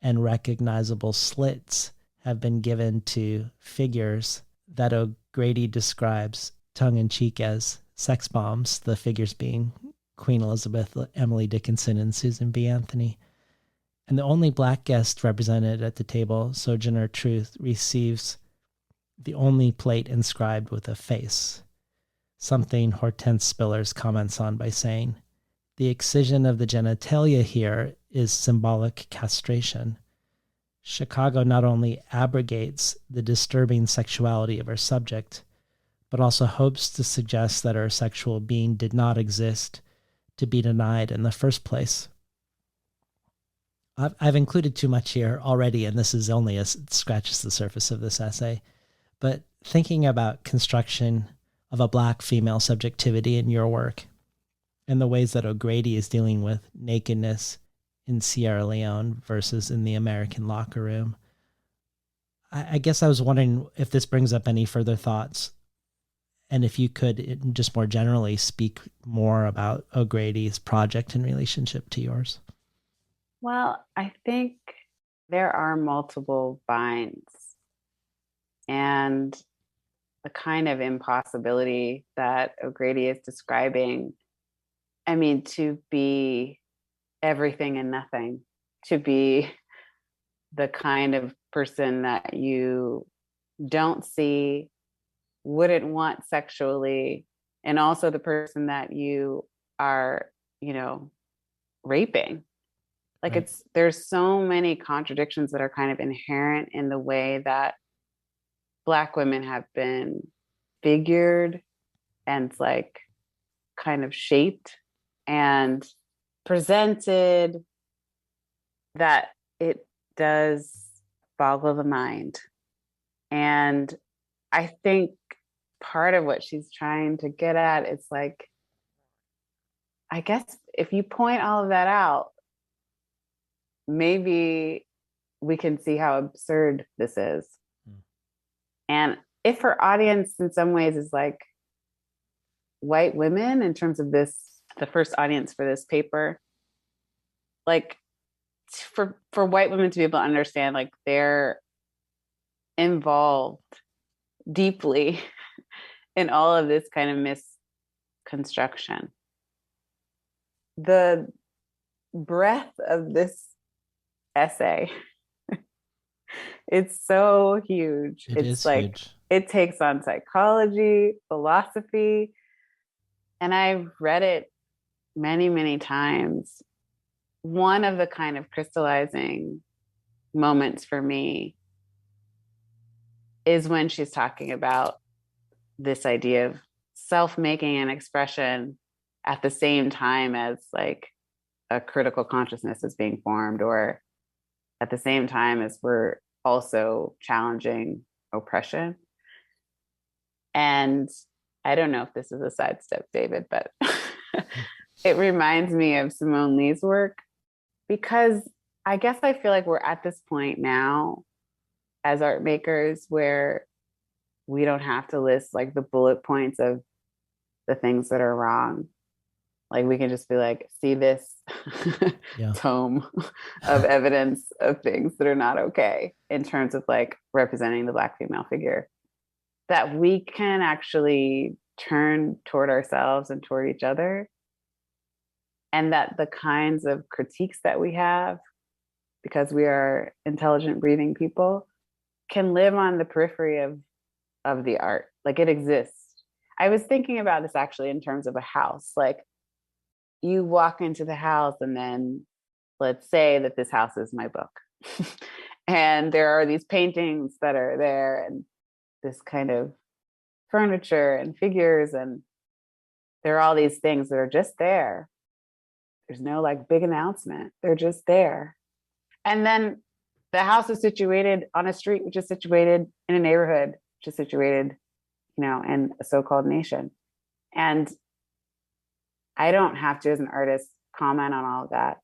S1: and recognizable slits have been given to figures that O'Grady describes tongue-in-cheek as sex bombs, the figures being Queen Elizabeth, Emily Dickinson, and Susan B. Anthony. And the only black guest represented at the table, Sojourner Truth, receives the only plate inscribed with a face, something Hortense Spillers comments on by saying, "The excision of the genitalia here is symbolic castration. Chicago not only abrogates the disturbing sexuality of her subject, but also hopes to suggest that her sexual being did not exist to be denied in the first place." I've included too much here already, and this is only scratches the surface of this essay. But thinking about construction of a black female subjectivity in your work and the ways that O'Grady is dealing with nakedness in Sierra Leone versus in the American locker room, I guess I was wondering if this brings up any further thoughts, and if you could just more generally speak more about O'Grady's project in relationship to yours.
S2: Well, I think there are multiple binds, and the kind of impossibility that O'Grady is describing, I mean, to be everything and nothing, to be the kind of person that you don't see, wouldn't want sexually, and also the person that you are, raping. Like,
S1: Right.
S2: there's so many contradictions that are kind of inherent in the way that Black women have been figured and like kind of shaped and presented, that it does boggle the mind. And I think part of what she's trying to get at is like, I guess if you point all of that out, maybe we can see how absurd this is. And if her audience in some ways is like white women, in terms of this, the first audience for this paper, like for white women to be able to understand, like they're involved deeply in all of this kind of misconstruction. The breadth of this essay, it's so huge.
S1: It's
S2: like
S1: huge.
S2: It takes on psychology, philosophy, and I've read it many, many times. One of the kind of crystallizing moments for me is when she's talking about this idea of self-making and expression at the same time as like a critical consciousness is being formed, or at the same time as we're also challenging oppression. And I don't know if this is a sidestep, David, but it reminds me of Simone Leigh's work, because I guess I feel like we're at this point now as art makers where we don't have to list like the bullet points of the things that are wrong. Like we can just be like, see this
S1: Yeah.
S2: tome of evidence of things that are not okay in terms of like representing the Black female figure, that we can actually turn toward ourselves and toward each other. And that the kinds of critiques that we have, because we are intelligent, breathing people, can live on the periphery of the art. Like it exists. I was thinking about this actually in terms of a house. Like you walk into the house and then let's say that this house is my book. And there are these paintings that are there and this kind of furniture and figures, and there are all these things that are just there. There's no like big announcement. They're just there. And then the house is situated on a street, which is situated in a neighborhood, which is situated, in a so-called nation. And I don't have to, as an artist, comment on all of that.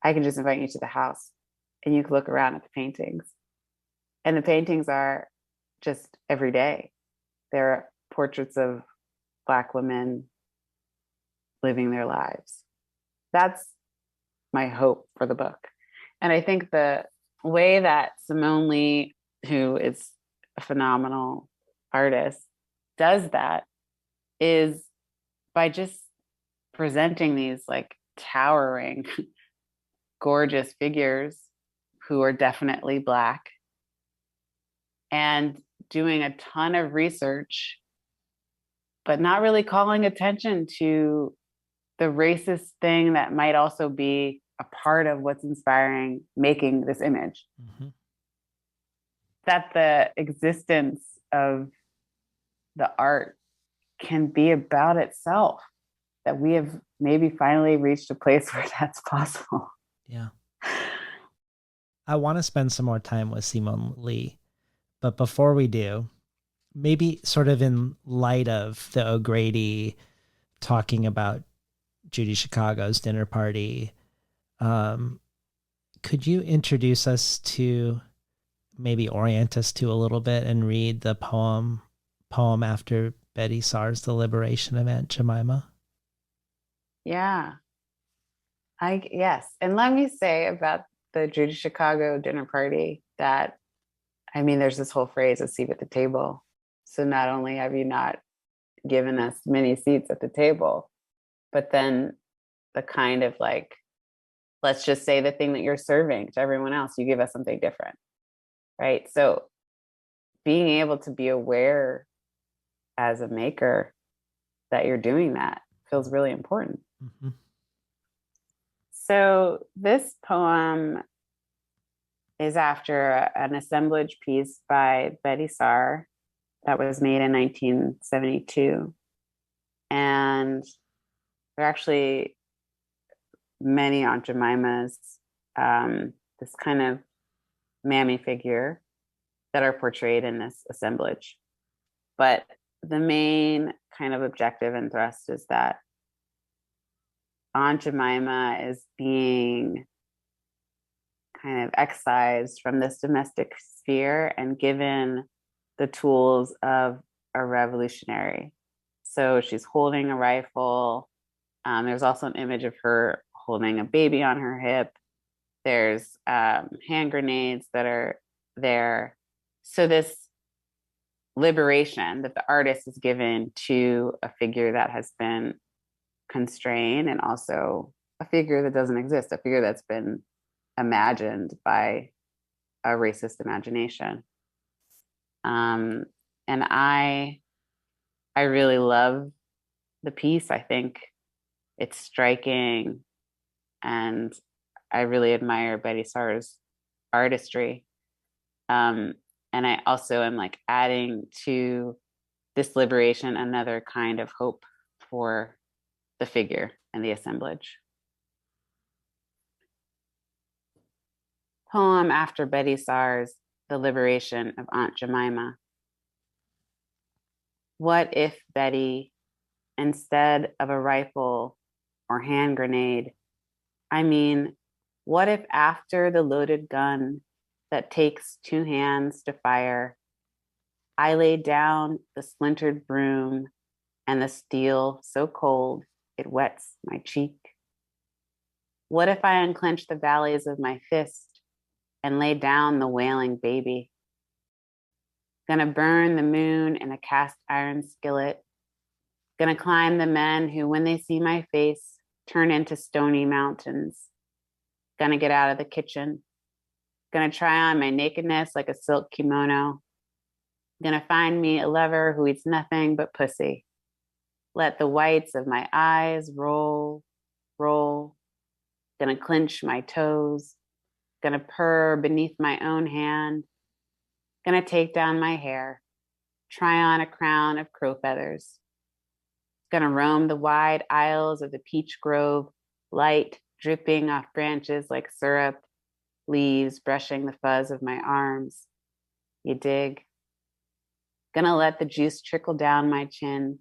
S2: I can just invite you to the house and you can look around at the paintings. And the paintings are just every day. They're portraits of Black women living their lives. That's my hope for the book. And I think the way that Simone Leigh, who is a phenomenal artist, does that is by just presenting these like towering, gorgeous figures who are definitely Black and doing a ton of research, but not really calling attention to the racist thing that might also be a part of what's inspiring making this image. Mm-hmm. That the existence of the art can be about itself, that we have maybe finally reached a place where that's possible.
S1: Yeah. I want to spend some more time with Simone Leigh, but before we do, maybe sort of in light of the O'Grady talking about Judy Chicago's dinner party, could you introduce us to, maybe orient us to a little bit and read the poem after Betty Saar's The Liberation of Aunt Jemima?
S2: Yeah. Yes. And let me say about the Judy Chicago dinner party that, there's this whole phrase, a seat at the table. So not only have you not given us many seats at the table, but then the kind of like, let's just say the thing that you're serving to everyone else, you give us something different, right? So being able to be aware as a maker that you're doing that feels really important. Mm-hmm. So this poem is after an assemblage piece by Betty Saar that was made in 1972. And there are actually many Aunt Jemimas, this kind of mammy figure, that are portrayed in this assemblage. But the main kind of objective and thrust is that Aunt Jemima is being kind of excised from this domestic sphere and given the tools of a revolutionary. So she's holding a rifle. There's also an image of her holding a baby on her hip. There's hand grenades that are there. So this liberation that the artist is given to a figure that has been constrained, and also a figure that doesn't exist, a figure that's been imagined by a racist imagination. And I really love the piece. I think it's striking, and I really admire Betty Saar's artistry. And I also am like adding to this liberation another kind of hope for the figure and the assemblage. Poem after Betty Saar's The Liberation of Aunt Jemima. What if, Betty, instead of a rifle or hand grenade, I mean, what if after the loaded gun that takes two hands to fire, I laid down the splintered broom and the steel so cold it wets my cheek? What if I unclenched the valleys of my fist and laid down the wailing baby? Gonna burn the moon in a cast iron skillet. Gonna climb the men who, when they see my face, turn into stony mountains. Gonna get out of the kitchen. Gonna try on my nakedness like a silk kimono. Gonna find me a lover who eats nothing but pussy. Let the whites of my eyes roll, roll. Gonna clench my toes. Gonna purr beneath my own hand. Gonna take down my hair. Try on a crown of crow feathers. Gonna roam the wide aisles of the peach grove, light dripping off branches like syrup, leaves brushing the fuzz of my arms. You dig? Gonna let the juice trickle down my chin.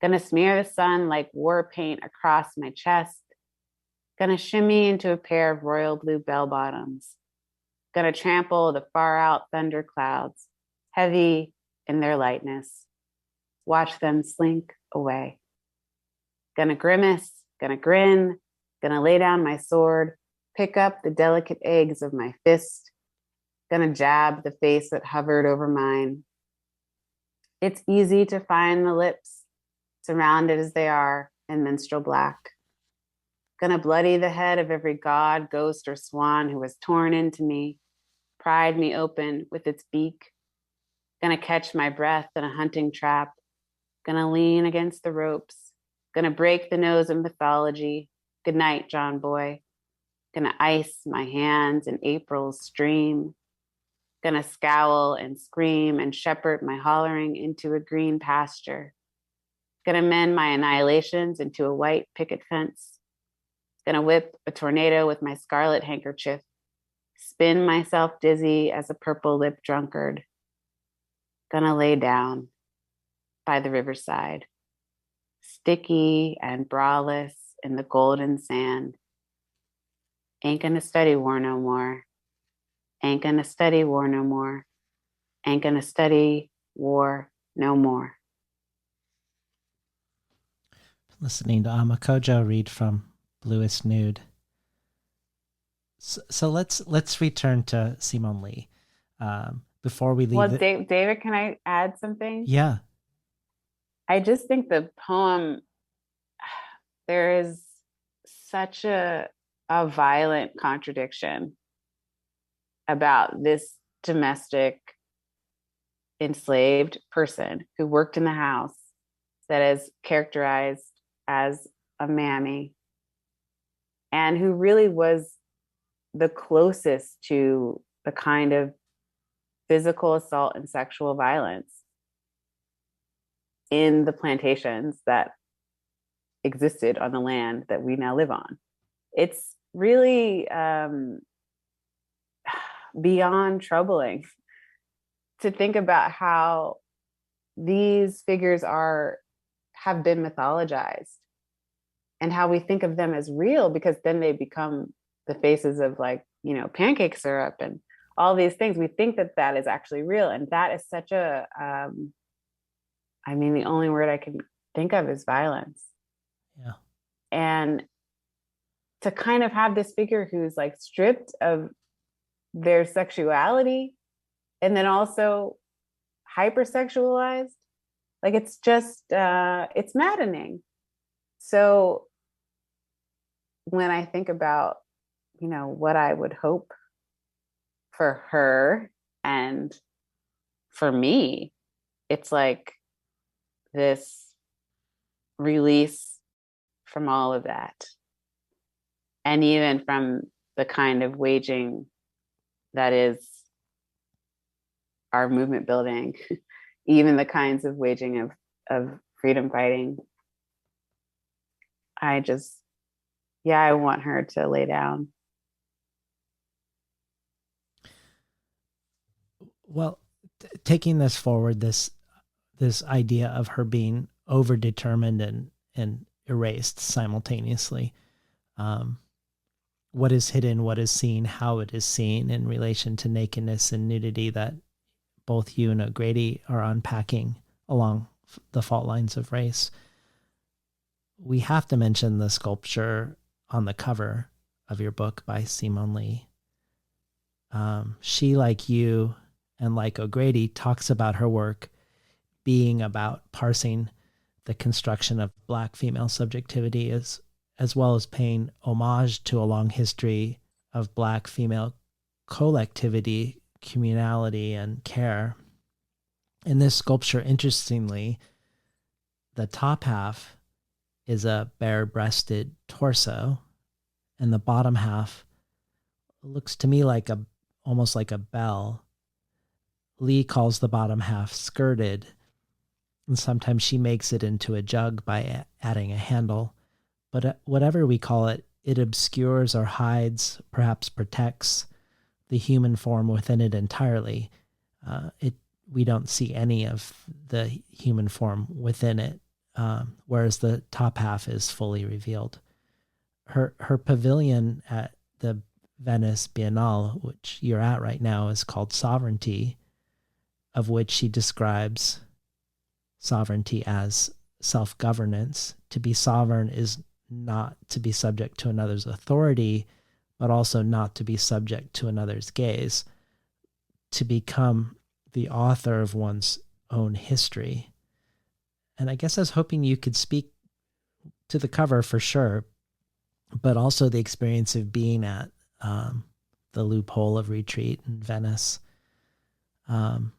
S2: Gonna smear the sun like war paint across my chest. Gonna shimmy into a pair of royal blue bell bottoms. Gonna trample the far out thunder clouds, heavy in their lightness. Watch them slink away. Gonna grimace, gonna grin, gonna lay down my sword, pick up the delicate eggs of my fist, gonna jab the face that hovered over mine. It's easy to find the lips, surrounded as they are in minstrel black. Gonna bloody the head of every god, ghost, or swan who has torn into me, pried me open with its beak. Gonna catch my breath in a hunting trap. Gonna lean against the ropes. Gonna break the nose of mythology. Good night, John Boy. Gonna ice my hands in April's stream. Gonna scowl and scream and shepherd my hollering into a green pasture. Gonna mend my annihilations into a white picket fence. Gonna whip a tornado with my scarlet handkerchief. Spin myself dizzy as a purple lip drunkard. Gonna lay down by the riverside, sticky and braless in the golden sand. Ain't gonna study war no more. Ain't gonna study war no more. Ain't gonna study war no more.
S1: Listening to Ama Codjoe read from Bluest Nude. So let's return to Simone Leigh. Before we leave.
S2: Well, David, can I add something?
S1: Yeah.
S2: I just think the poem, there is such a violent contradiction about this domestic enslaved person who worked in the house that is characterized as a mammy and who really was the closest to the kind of physical assault and sexual violence in the plantations that existed on the land that we now live on. It's really beyond troubling to think about how these figures have been mythologized and how we think of them as real, because then they become the faces of, like, pancake syrup and all these things. We think that that is actually real. And that is such a, the only word I can think of is violence.
S1: Yeah.
S2: And to kind of have this figure who's like stripped of their sexuality and then also hypersexualized, like, it's just, it's maddening. So when I think about, what I would hope for her and for me, it's like this release from all of that. And even from the kind of waging that is our movement building, even the kinds of waging of freedom fighting. I want her to lay down.
S1: Well, taking this forward, this this idea of her being overdetermined and erased simultaneously. What is hidden, what is seen, how it is seen in relation to nakedness and nudity that both you and O'Grady are unpacking along the fault lines of race. We have to mention the sculpture on the cover of your book by Simone Leigh. She, like you and like O'Grady, talks about her work being about parsing the construction of Black female subjectivity as well as paying homage to a long history of Black female collectivity, communality, and care. In this sculpture, interestingly, the top half is a bare-breasted torso, and the bottom half looks to me like almost like a bell. Leigh calls the bottom half skirted, and sometimes she makes it into a jug by adding a handle. But whatever we call it, it obscures or hides, perhaps protects, the human form within it entirely. We don't see any of the human form within it, whereas the top half is fully revealed. Her pavilion at the Venice Biennale, which you're at right now, is called Sovereignty, of which she describes sovereignty as self-governance. To be sovereign is not to be subject to another's authority, but also not to be subject to another's gaze, to become the author of one's own history. And I guess I was hoping you could speak to the cover for sure, but also the experience of being at the Loophole of Retreat in Venice, and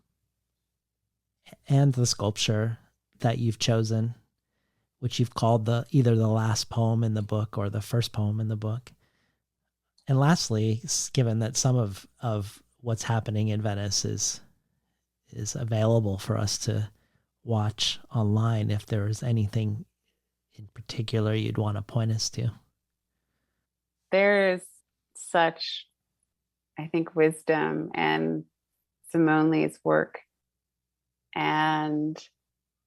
S1: the sculpture that you've chosen, which you've called either the last poem in the book or the first poem in the book. And lastly, given that some of what's happening in Venice is available for us to watch online, if there is anything in particular you'd want to point us to.
S2: There's such, I think, wisdom in Simone Leigh's work. And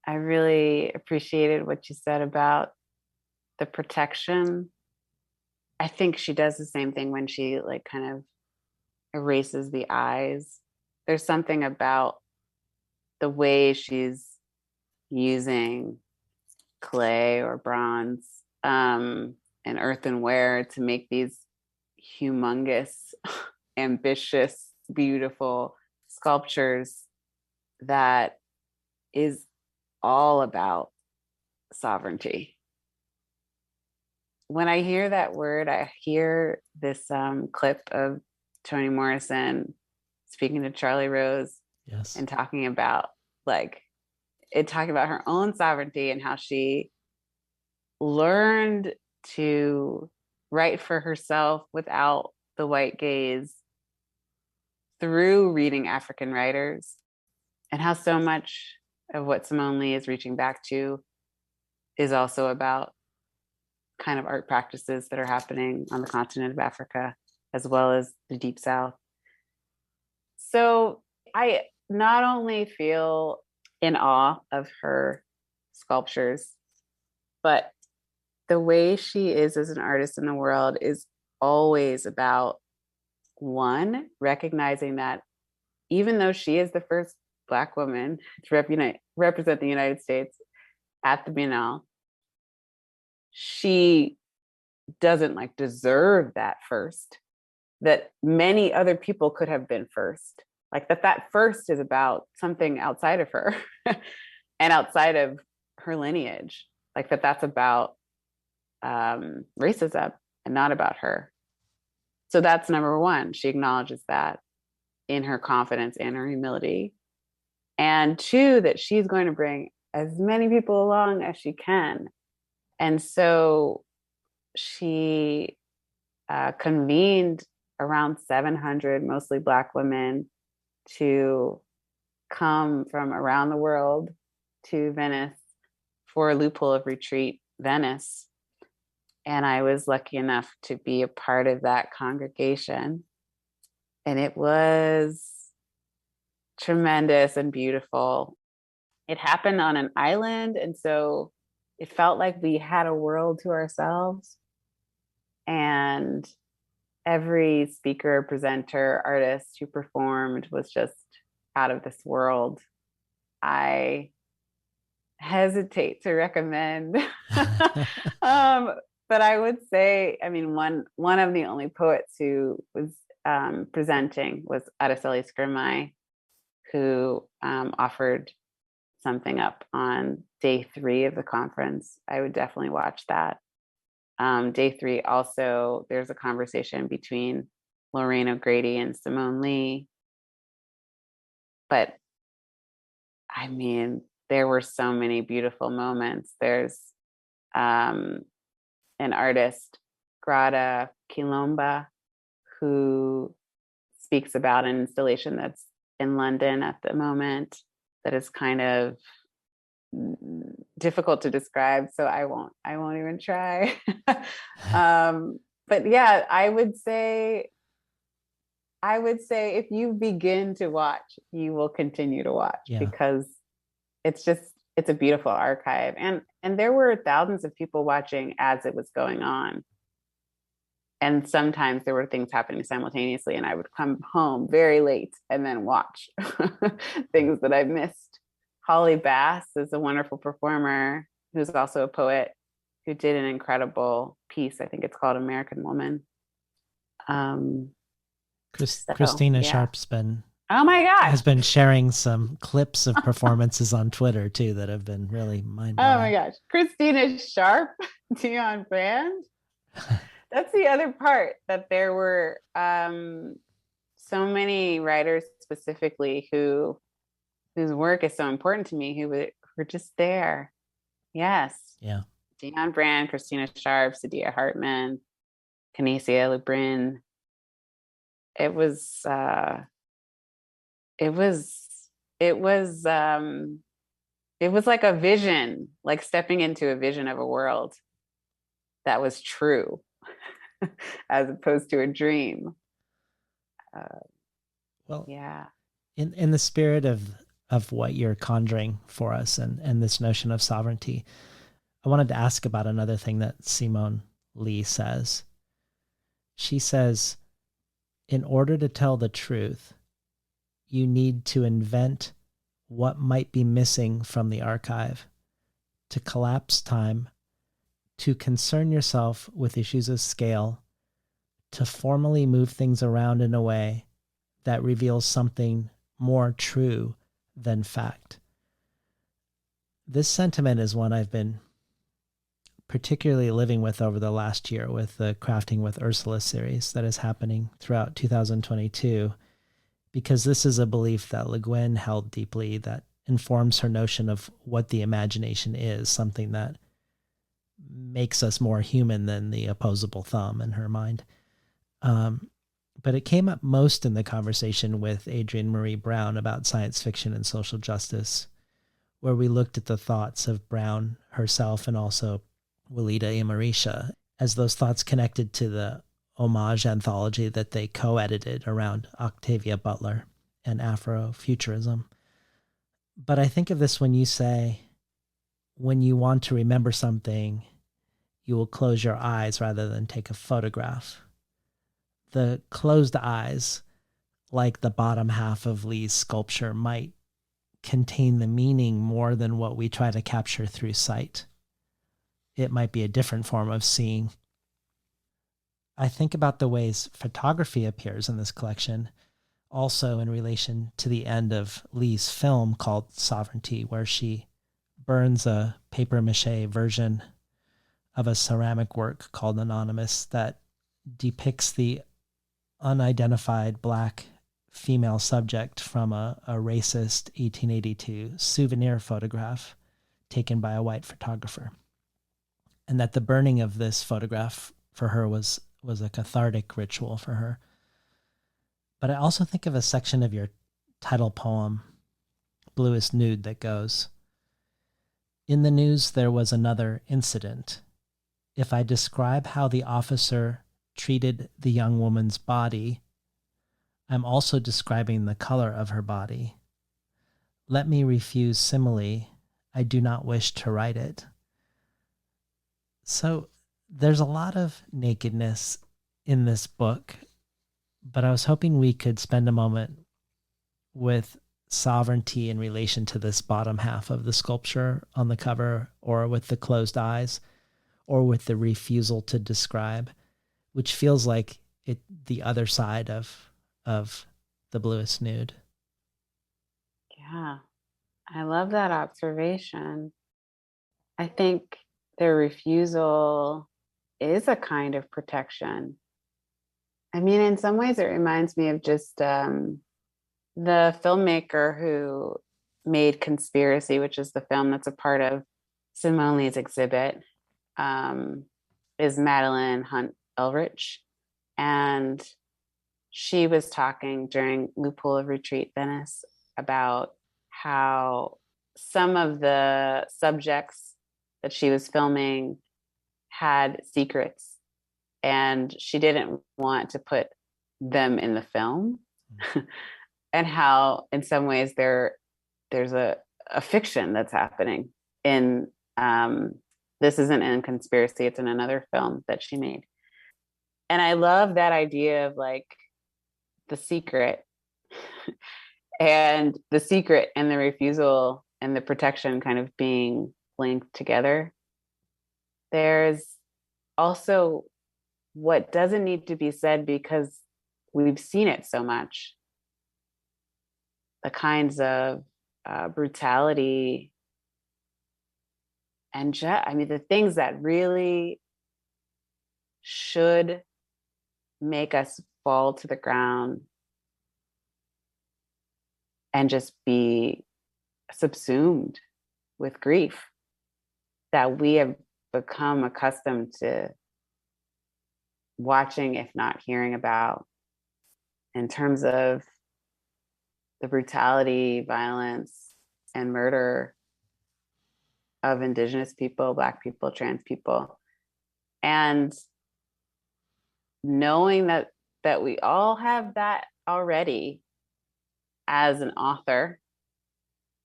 S2: I really appreciated what you said about the protection. I think she does the same thing when she like kind of erases the eyes. There's something about the way she's using clay or bronze and earthenware to make these humongous, ambitious, beautiful sculptures that is all about sovereignty. When I hear that word, I hear this clip of Toni Morrison speaking to Charlie Rose,
S1: yes,
S2: and talking about her own sovereignty and how she learned to write for herself without the white gaze through reading African writers, and how so much of what Simone Leigh is reaching back to is also about kind of art practices that are happening on the continent of Africa, as well as the Deep South. So I not only feel in awe of her sculptures, but the way she is as an artist in the world is always about, one, recognizing that even though she is the first Black woman to represent the United States at the Biennale, she doesn't deserve that first, that many other people could have been first. That first is about something outside of her and outside of her lineage. That's about racism and not about her. So that's number one. She acknowledges that in her confidence and her humility. And two, that she's going to bring as many people along as she can. And so she convened around 700, mostly Black women, to come from around the world to Venice for a Loophole of Retreat, Venice. And I was lucky enough to be a part of that congregation. And it was tremendous and beautiful. it happened on an island. And so it felt like we had a world to ourselves. And every speaker, presenter, artist who performed was just out of this world. I hesitate to recommend. But I would say, I mean, one of the only poets who was presenting was Araceli Scrimmai, who offered something up on day 3 of the conference. I would definitely watch that. Day 3 also, there's a conversation between Lorraine O'Grady and Simone Leigh. But I mean, there were so many beautiful moments. There's an artist, Grada Quilomba, who speaks about an installation that's in London at the moment that is kind of difficult to describe, so I won't even try. But yeah, I would say if you begin to watch, you will continue to watch, because it's a beautiful archive. And there were thousands of people watching as it was going on. And sometimes there were things happening simultaneously, and I would come home very late and then watch things that I missed. Holly Bass is a wonderful performer who's also a poet, who did an incredible piece. I think it's called American Woman.
S1: Christina Sharp's been,
S2: oh my gosh,
S1: has been sharing some clips of performances on Twitter too that have been really mind-blowing.
S2: Oh my gosh, Christina Sharp, Dion Brand. That's the other part, that there were so many writers specifically whose work is so important to me, who were just there. Yes.
S1: Yeah.
S2: Dion Brand, Christina Sharp, Sadia Hartman, Canacia Lebrin. It was like a vision, like stepping into a vision of a world that was true, as opposed to a dream.
S1: Well,
S2: yeah.
S1: In the spirit of what you're conjuring for us and this notion of sovereignty, I wanted to ask about another thing that Simone Leigh says. She says, in order to tell the truth, you need to invent what might be missing from the archive, to collapse time, to concern yourself with issues of scale, to formally move things around in a way that reveals something more true than fact. This sentiment is one I've been particularly living with over the last year with the Crafting with Ursula series that is happening throughout 2022, because this is a belief that Le Guin held deeply that informs her notion of what the imagination is, something that makes us more human than the opposable thumb in her mind. But it came up most in the conversation with Adrienne Marie Brown about science fiction and social justice, where we looked at the thoughts of Brown herself and also Walida Imarisha as those thoughts connected to the homage anthology that they co-edited around Octavia Butler and Afrofuturism. But I think of this when you say, when you want to remember something, you will close your eyes rather than take a photograph. The closed eyes, like the bottom half of Leigh's sculpture, might contain the meaning more than what we try to capture through sight. It might be a different form of seeing. I think about the ways photography appears in this collection, also in relation to the end of Leigh's film called Sovereignty, where she burns a papier-mâché version of a ceramic work called Anonymous that depicts the unidentified Black female subject from a racist 1882 souvenir photograph taken by a white photographer. And that the burning of this photograph for her was a cathartic ritual for her. But I also think of a section of your title poem, Bluest Nude, that goes, in the news there was another incident. If I describe how the officer treated the young woman's body, I'm also describing the color of her body. Let me refuse simile. I do not wish to write it. So there's a lot of nakedness in this book, but I was hoping we could spend a moment with sovereignty in relation to this bottom half of the sculpture on the cover, or with the closed eyes, or with the refusal to describe, which feels like the other side of the Bluest Nude.
S2: Yeah, I love that observation. I think the refusal is a kind of protection. I mean, in some ways, it reminds me of just the filmmaker who made Conspiracy, which is the film that's a part of Simone Lee's exhibit, is Madeline Hunt Eldridge. And she was talking during Loophole of Retreat Venice about how some of the subjects that she was filming had secrets, and she didn't want to put them in the film. And how in some ways there's a fiction that's happening in this isn't in Conspiracy, it's in another film that she made. And I love that idea of like the secret and the refusal and the protection kind of being linked together. There's also what doesn't need to be said because we've seen it so much. The kinds of brutality and the things that really should make us fall to the ground and just be subsumed with grief that we have become accustomed to watching, if not hearing about, in terms of the brutality, violence, and murder of Indigenous people, Black people, trans people. And knowing that we all have that already as an author,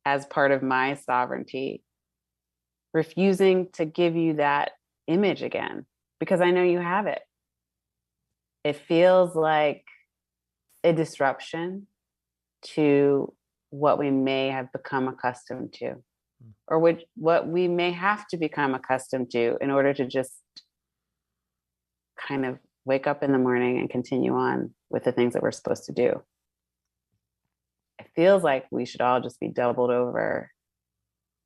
S2: as part of my sovereignty, refusing to give you that image again, because I know you have it. It feels like a disruption to what we may have become accustomed to, or what we may have to become accustomed to in order to just kind of wake up in the morning and continue on with the things that we're supposed to do. It feels like we should all just be doubled over,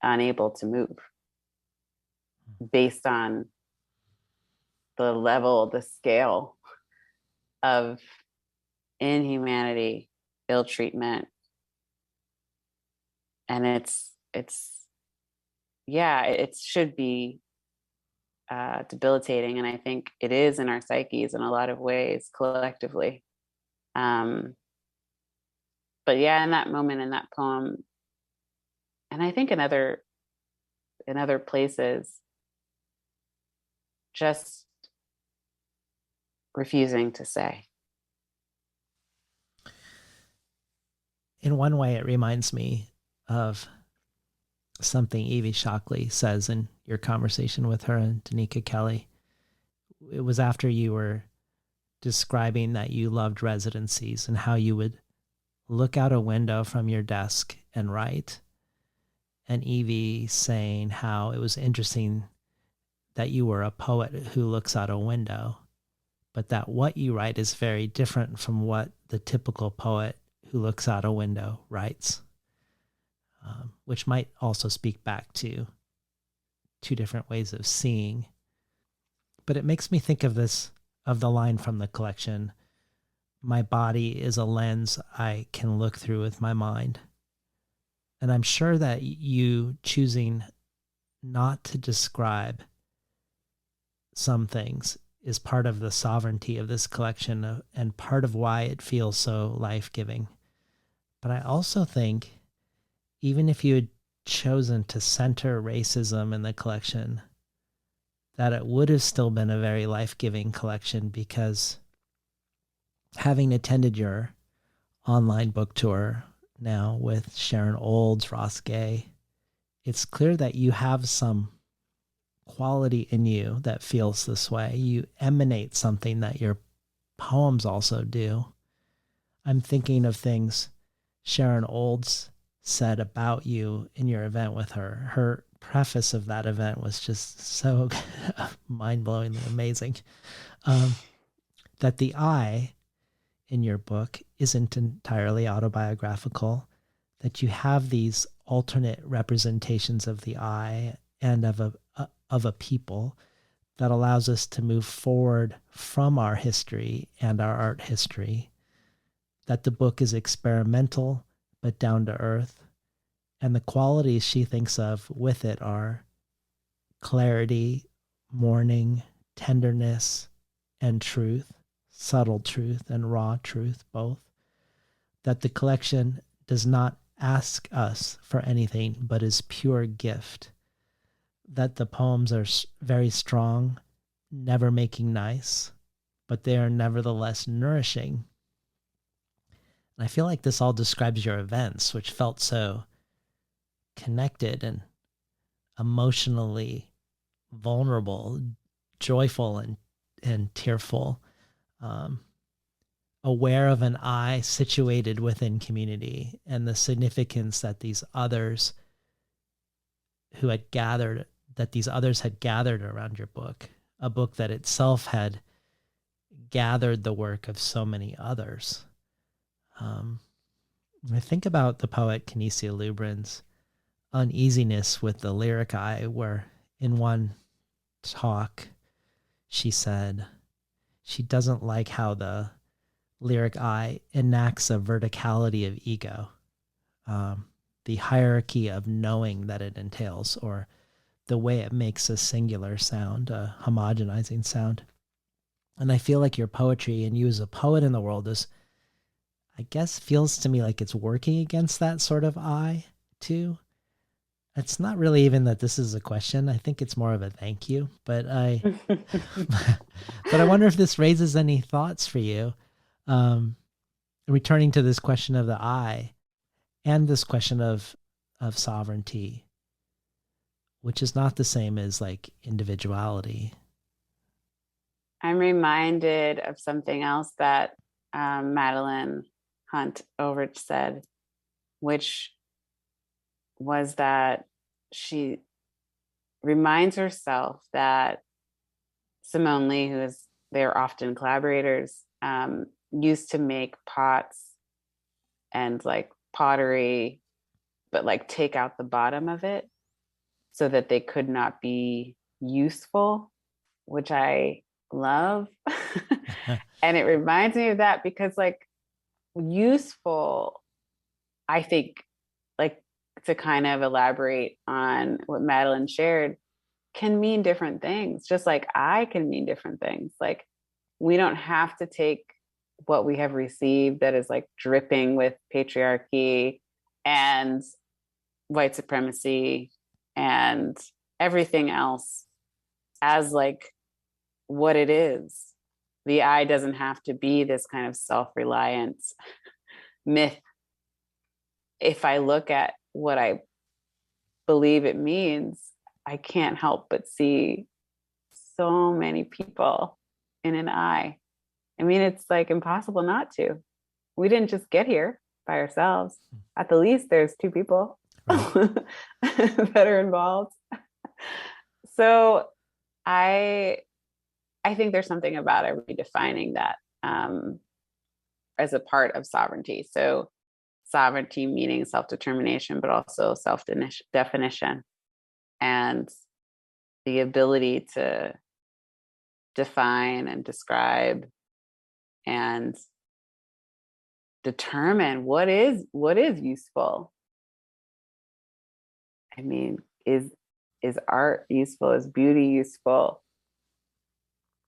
S2: unable to move based on the level, the scale of inhumanity, ill treatment. And it should be debilitating. And I think it is in our psyches in a lot of ways collectively. But yeah, in that moment, in that poem, and I think in other places, just refusing to say.
S1: In one way, it reminds me of something Evie Shockley says in your conversation with her and Danica Kelly. It was after you were describing that you loved residencies and how you would look out a window from your desk and write. And Evie saying how it was interesting that you were a poet who looks out a window, but that what you write is very different from what the typical poet who looks out a window writes, which might also speak back to two different ways of seeing. But it makes me think of the line from the collection, "My body is a lens I can look through with my mind." And I'm sure that you choosing not to describe some things is part of the sovereignty of this collection and part of why it feels so life-giving. But I also think even if you had chosen to center racism in the collection, that it would have still been a very life-giving collection, because having attended your online book tour now with Sharon Olds, Ross Gay, it's clear that you have some quality in you that feels this way. You emanate something that your poems also do. I'm thinking of things Sharon Olds said about you in your event with her. Her preface of that event was just so mind-blowingly amazing. That the I in your book isn't entirely autobiographical, that you have these alternate representations of the I and of a people that allows us to move forward from our history and our art history, that the book is experimental but down to earth, and the qualities she thinks of with it are clarity, mourning, tenderness, and truth, subtle truth and raw truth both, that the collection does not ask us for anything but is pure gift, that the poems are very strong, never making nice, but they are nevertheless nourishing. And I feel like this all describes your events, which felt so connected and emotionally vulnerable, joyful and tearful, aware of an I situated within community and the significance that these others had gathered around your book, a book that itself had gathered the work of so many others. I think about the poet Kinesia Lubrin's uneasiness with the lyric I, where in one talk she said she doesn't like how the lyric I enacts a verticality of ego, the hierarchy of knowing that it entails, or the way it makes a singular sound, a homogenizing sound. And I feel like your poetry and you as a poet in the world is, I guess, feels to me like it's working against that sort of I too. It's not really even that this is a question. I think it's more of a thank you, but but I wonder if this raises any thoughts for you. Returning to this question of the I and this question of sovereignty, which is not the same as like individuality.
S2: I'm reminded of something else that Madeline Hunt Overich said, which was that she reminds herself that Simone Leigh, they're often collaborators, used to make pots and like pottery, but like take out the bottom of it so that they could not be useful, which I love. And it reminds me of that because like useful, I think, like to kind of elaborate on what Madeline shared, can mean different things, just like I can mean different things. Like we don't have to take what we have received that is like dripping with patriarchy and white supremacy and everything else as like what it is. The I doesn't have to be this kind of self-reliant myth. If I look at what I believe it means, I can't help but see so many people in an I. I mean, it's like impossible not to. We didn't just get here by ourselves. At the least, there's two people that are involved. So I think there's something about it redefining that as a part of sovereignty. So sovereignty meaning self-determination, but also self-definition and the ability to define and describe and determine what is useful. I mean, is art useful? Is beauty useful?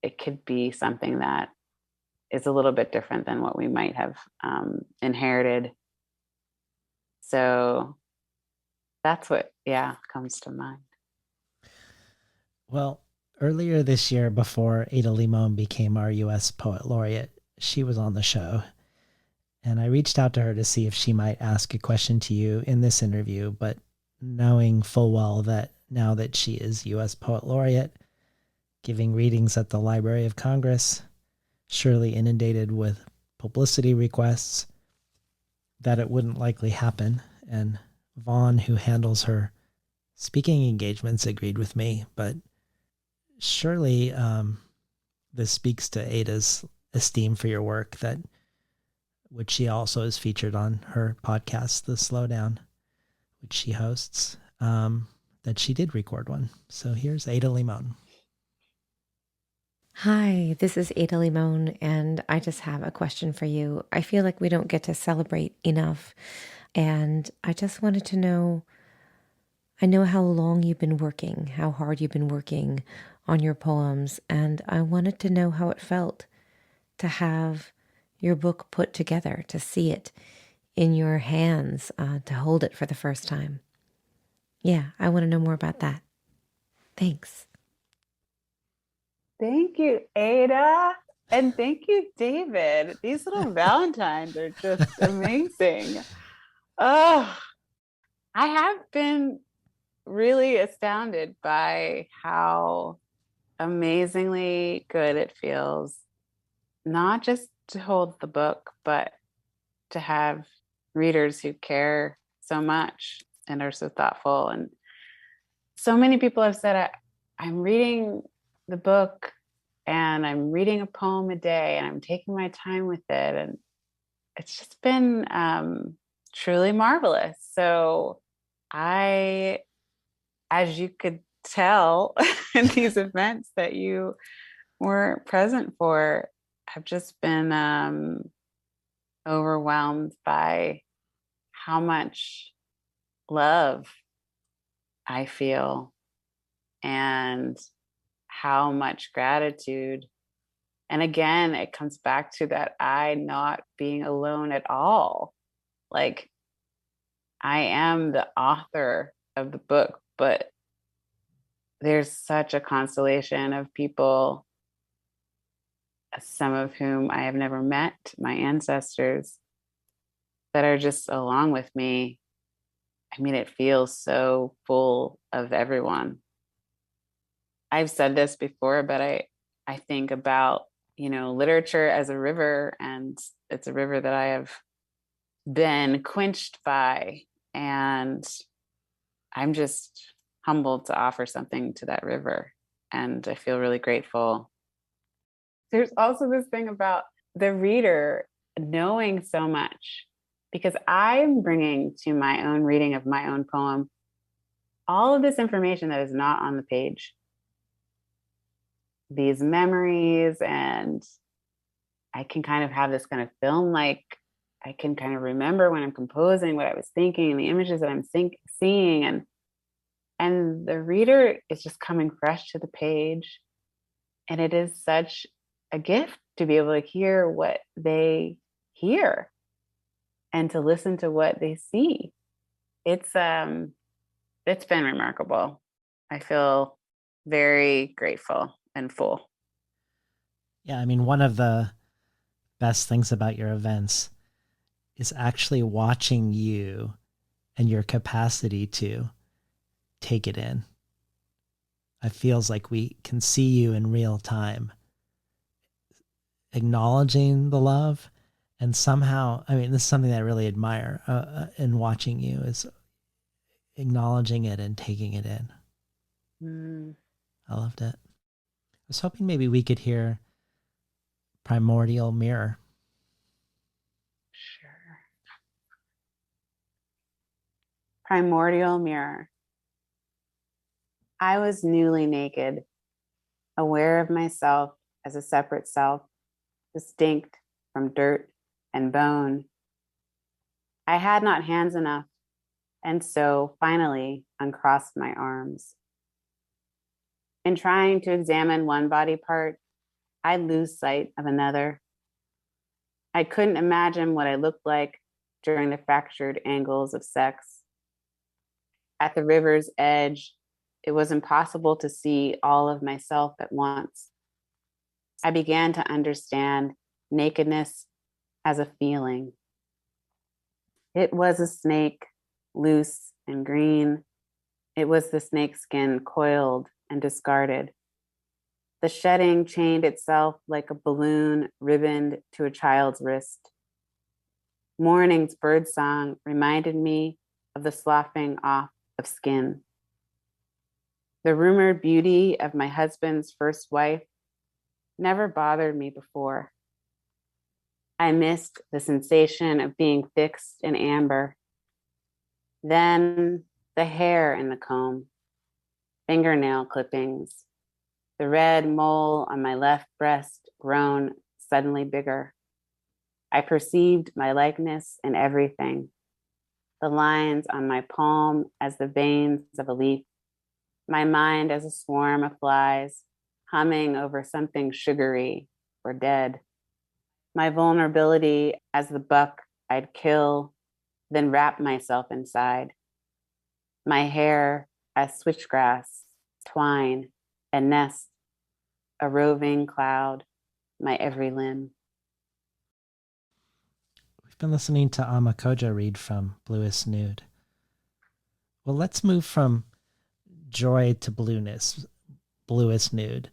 S2: It could be something that is a little bit different than what we might have inherited. So that's what, comes to mind.
S1: Well, earlier this year, before Ada Limon became our U.S. Poet Laureate, she was on the show. And I reached out to her to see if she might ask a question to you in this interview, but knowing full well that now that she is U.S. Poet Laureate, giving readings at the Library of Congress, surely inundated with publicity requests, that it wouldn't likely happen. And Vaughn, who handles her speaking engagements, agreed with me. But surely this speaks to Ada's esteem for your work, that which she also is featured on her podcast, The Slowdown, which she hosts, that she did record one. So here's Ada Limon.
S4: Hi, this is Ada Limon, and I just have a question for you. I feel like we don't get to celebrate enough, and I just wanted to know, I know how long you've been working, how hard you've been working on your poems, and I wanted to know how it felt to have your book put together, to see it in your hands, to hold it for the first time. Yeah, I want to know more about that. Thanks.
S2: Thank you, Ada. And thank you, David. These little Valentines are just amazing. Oh, I have been really astounded by how amazingly good it feels, not just to hold the book, but to have readers who care so much and are so thoughtful. And so many people have said, I'm reading the book and I'm reading a poem a day and I'm taking my time with it. And it's just been truly marvelous. So I, as you could tell in these events that you weren't present for, have just been overwhelmed by how much love I feel and how much gratitude. And again, it comes back to that I not being alone at all. Like, I am the author of the book, but there's such a constellation of people, some of whom I have never met, my ancestors, that are just along with me. I mean, it feels so full of everyone. I've said this before, but I think about, literature as a river, and it's a river that I have been quenched by, and I'm just humbled to offer something to that river, and I feel really grateful. There's also this thing about the reader knowing so much, because I'm bringing to my own reading of my own poem all of this information that is not on the page, these memories, and I can kind of have this kind of film, like I can kind of remember when I'm composing what I was thinking and the images that I'm seeing, and the reader is just coming fresh to the page. And it is such a gift to be able to hear what they hear and to listen to what they see. It's been remarkable. I feel very grateful and full.
S1: Yeah, I mean, one of the best things about your events is actually watching you and your capacity to take it in. It feels like we can see you in real time, acknowledging the love. And somehow, I mean, this is something that I really admire in watching you, is acknowledging it and taking it in. I loved it. I was hoping maybe we could hear Primordial Mirror.
S2: Sure. Primordial Mirror. I was newly naked, aware of myself as a separate self, distinct from dirt and bone. I had not hands enough, and so finally uncrossed my arms. In trying to examine one body part, I lose sight of another. I couldn't imagine what I looked like during the fractured angles of sex. At the river's edge, it was impossible to see all of myself at once. I began to understand nakedness as a feeling, It was a snake, loose and green. It was the snake skin coiled and discarded. The shedding chained itself like a balloon ribboned to a child's wrist. Morning's birdsong reminded me of the sloughing off of skin. The rumored beauty of my husband's first wife never bothered me before. I missed the sensation of being fixed in amber. Then the hair in the comb, fingernail clippings, the red mole on my left breast grown suddenly bigger. I perceived my likeness in everything, the lines on my palm as the veins of a leaf, my mind as a swarm of flies humming over something sugary or dead, my vulnerability as the buck I'd kill, then wrap myself inside, my hair as switchgrass, twine, and nest, a roving cloud, my every limb.
S1: We've been listening to Ama Codjoe read from Bluest Nude. Well, let's move from joy to blueness, Bluest Nude,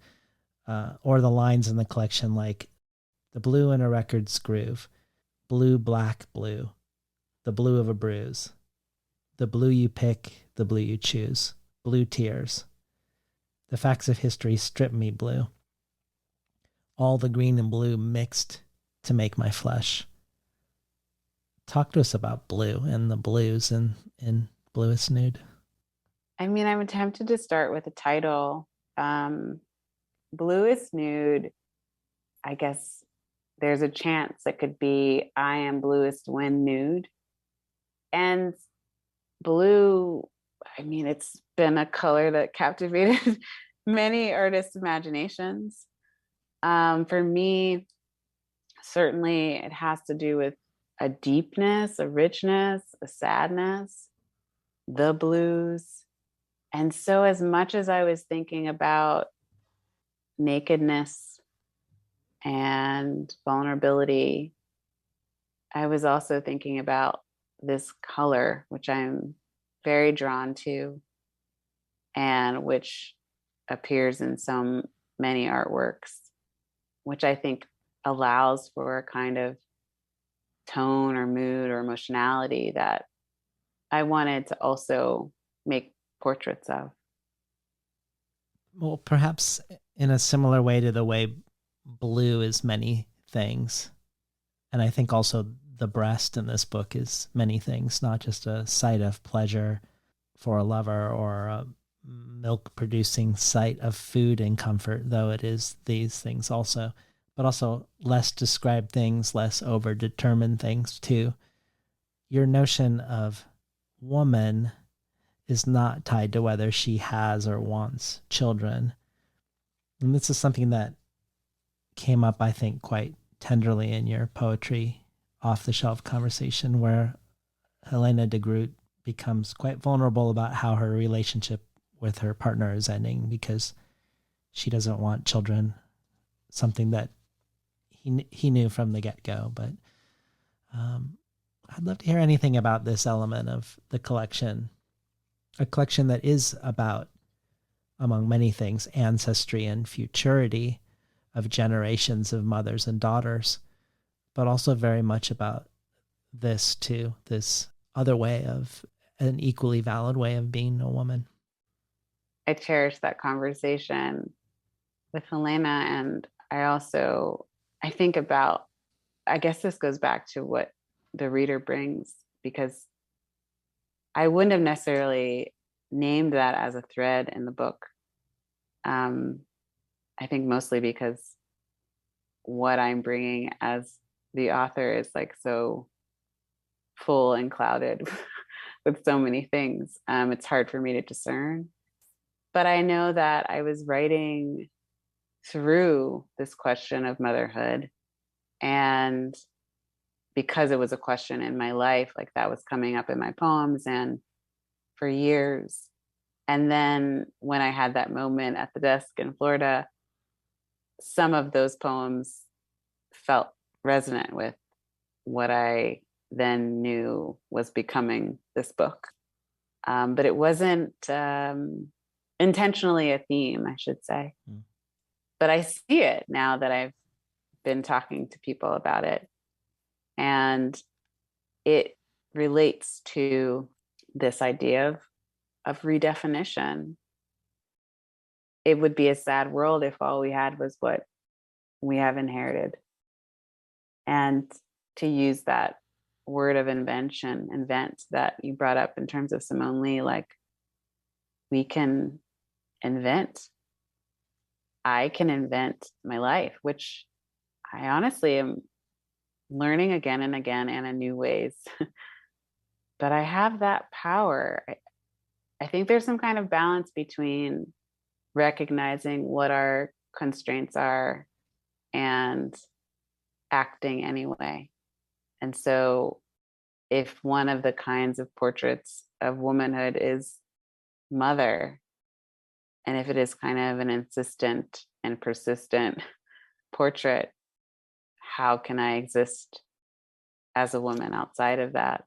S1: or the lines in the collection like the blue in a record's groove, blue, black, blue, the blue of a bruise, the blue you pick, the blue you choose, blue tears. The facts of history strip me blue. All the green and blue mixed to make my flesh. Talk to us about blue and the blues in Bluest Nude.
S2: I mean, I'm tempted to start with a title. Bluest Nude, I guess there's a chance it could be I am bluest when nude. And blue, I mean, it's been a color that captivated many artists' imaginations. For me, certainly it has to do with a deepness, a richness, a sadness, the blues. And so, as much as I was thinking about nakedness and vulnerability, I was also thinking about this color, which I'm very drawn to, and which appears in so many artworks, which I think allows for a kind of tone or mood or emotionality that I wanted to also make portraits of.
S1: Well, perhaps in a similar way to the way blue is many things. And I think also the breast in this book is many things, not just a site of pleasure for a lover or a milk producing site of food and comfort, though it is these things also, but also less described things, less overdetermined things too. Your notion of woman is not tied to whether she has or wants children. And this is something that came up, I think, quite tenderly in your poetry off the shelf conversation, where Helena de Groot becomes quite vulnerable about how her relationship with her partner is ending because she doesn't want children, something that he knew from the get-go. But I'd love to hear anything about this element of the collection, a collection that is about, among many things, ancestry and futurity of generations of mothers and daughters, but also very much about this too, this other way of an equally valid way of being a woman.
S2: I cherish that conversation with Helena. And I think about, I guess this goes back to what the reader brings, because I wouldn't have necessarily named that as a thread in the book. I think mostly because what I'm bringing as the author is like so full and clouded with so many things. It's hard for me to discern. But I know that I was writing through this question of motherhood. And because it was a question in my life, like that was coming up in my poems and for years. And then when I had that moment at the desk in Florida, some of those poems felt resonant with what I then knew was becoming this book. But it wasn't intentionally a theme, I should say. Mm. But I see it now that I've been talking to people about it. And it relates to this idea of redefinition. It would be a sad world if all we had was what we have inherited. And to use that word of invention, invent, that you brought up in terms of Simone Leigh, like, we can invent. I can invent my life, which I honestly am learning again and again and in new ways. But I have that power. I think there's some kind of balance between recognizing what our constraints are and acting anyway. And so if one of the kinds of portraits of womanhood is mother, and if it is kind of an insistent and persistent portrait, how can I exist as a woman outside of that?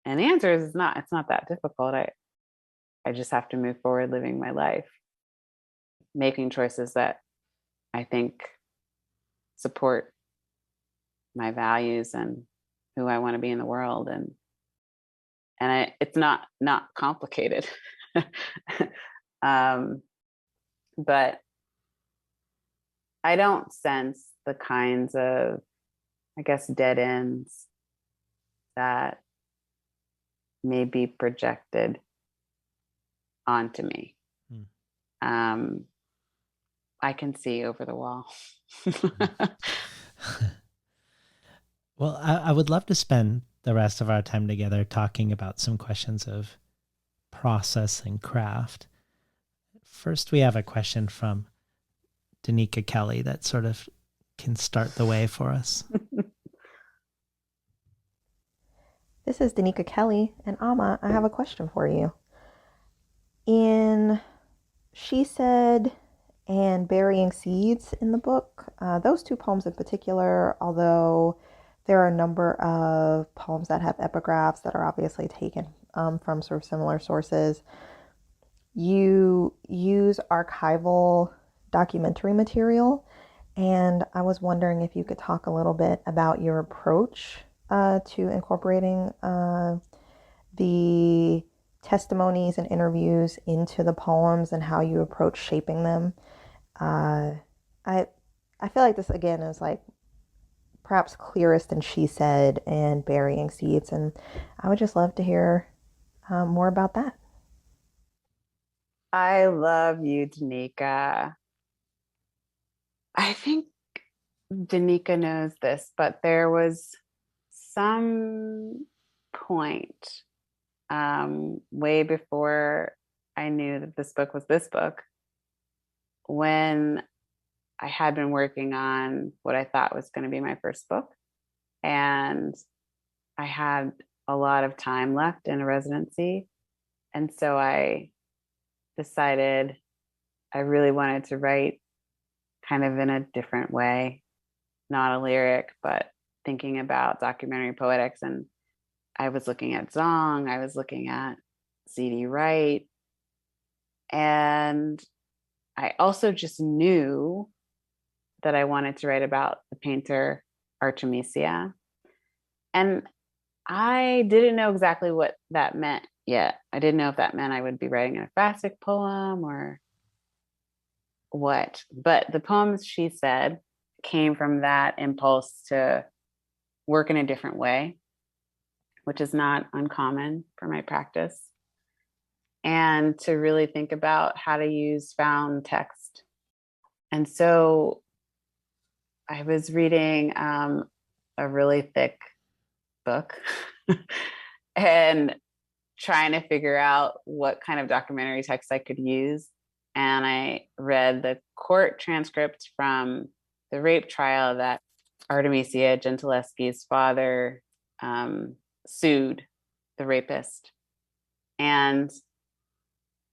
S2: And the answer is it's not that difficult. I just have to move forward living my life, making choices that I think support my values and who I want to be in the world. And it's not complicated. But I don't sense the kinds of, I guess, dead ends that may be projected onto me. I can see over the wall.
S1: Well, I would love to spend the rest of our time together talking about some questions of process and craft. First, we have a question from Danica Kelly that sort of can start the way for us.
S5: This is Danica Kelly, and Ama, I have a question for you. In She Said and Burying Seeds in the book, those two poems in particular, although there are a number of poems that have epigraphs that are obviously taken from sort of similar sources, you use archival documentary material, and I was wondering if you could talk a little bit about your approach to incorporating the testimonies and interviews into the poems and how you approach shaping them. I feel like this, again, is like perhaps clearest in She Said and Burying Seeds, and I would just love to hear more about that.
S2: I love you, Danica. I think Danica knows this, but there was some point way before I knew that this book was this book, when I had been working on what I thought was going to be my first book. And I had a lot of time left in a residency. And so I decided I really wanted to write kind of in a different way, not a lyric, but thinking about documentary poetics. And I was looking at Zong, I was looking at C.D. Wright, and I also just knew that I wanted to write about the painter Artemisia. And I didn't know exactly what that meant yet. I didn't know if that meant I would be writing an ekphrastic poem or what. But the poems She Said came from that impulse to work in a different way, which is not uncommon for my practice, and to really think about how to use found text. And so I was reading a really thick book and trying to figure out what kind of documentary text I could use. And I read the court transcript from the rape trial that Artemisia Gentileschi's father sued the rapist. And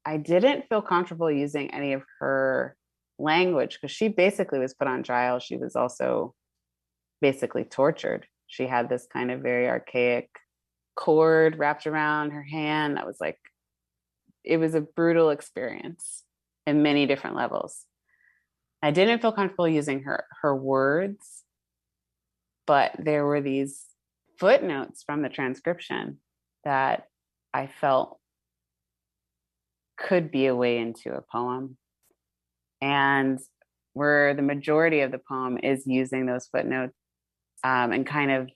S2: I didn't feel comfortable using any of her language because she basically was put on trial. She was also basically tortured. She had this kind of very archaic cord wrapped around her hand that was like, it was a brutal experience in many different levels. I didn't feel comfortable using her words, but there were these footnotes from the transcription that I felt could be a way into a poem. And where the majority of the poem is using those footnotes and kind of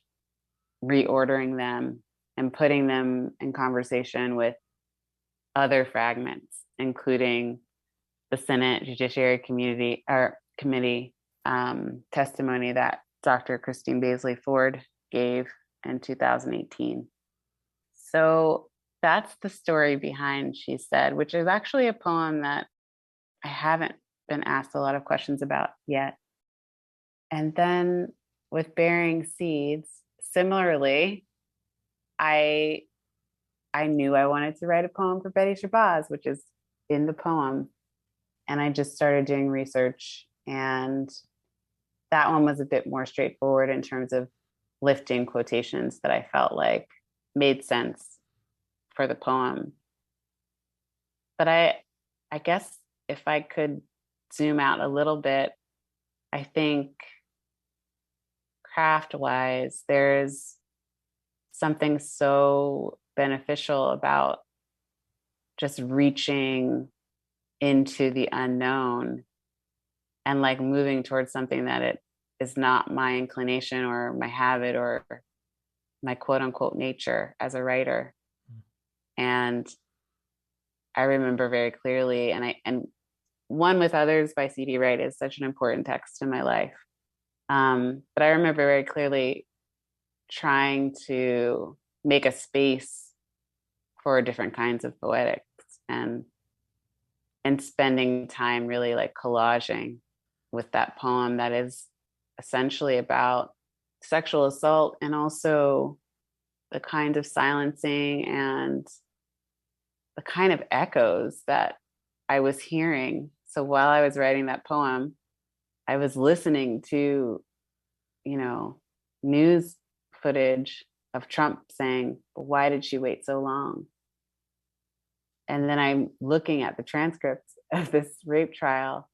S2: reordering them and putting them in conversation with other fragments, including the Senate Judiciary Committee testimony that Dr. Christine Baisley Ford gave in 2018. So that's the story behind She Said, which is actually a poem that I haven't been asked a lot of questions about yet. And then with Bearing Seeds, similarly, I knew I wanted to write a poem for Betty Shabazz, which is in the poem. And I just started doing research, and that one was a bit more straightforward in terms of lifting quotations that I felt like made sense for the poem. But I guess if I could zoom out a little bit, I think craft-wise, there's something so beneficial about just reaching into the unknown and like moving towards something that it is not my inclination or my habit or my quote unquote nature as a writer. And I remember very clearly, and One with Others by C.D. Wright is such an important text in my life. But I remember very clearly trying to make a space for different kinds of poetics and spending time really like collaging with that poem that is essentially about sexual assault and also the kind of silencing and the kind of echoes that I was hearing. So while I was writing that poem, I was listening to, news footage of Trump saying, "Why did she wait so long?" And then I'm looking at the transcripts of this rape trial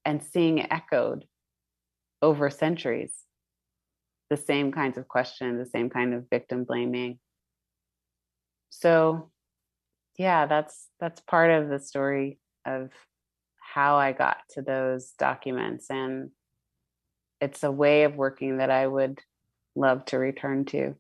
S2: and seeing it echoed over centuries, the same kinds of questions, the same kind of victim blaming. So yeah, that's part of the story of how I got to those documents. And it's a way of working that I would love to return to.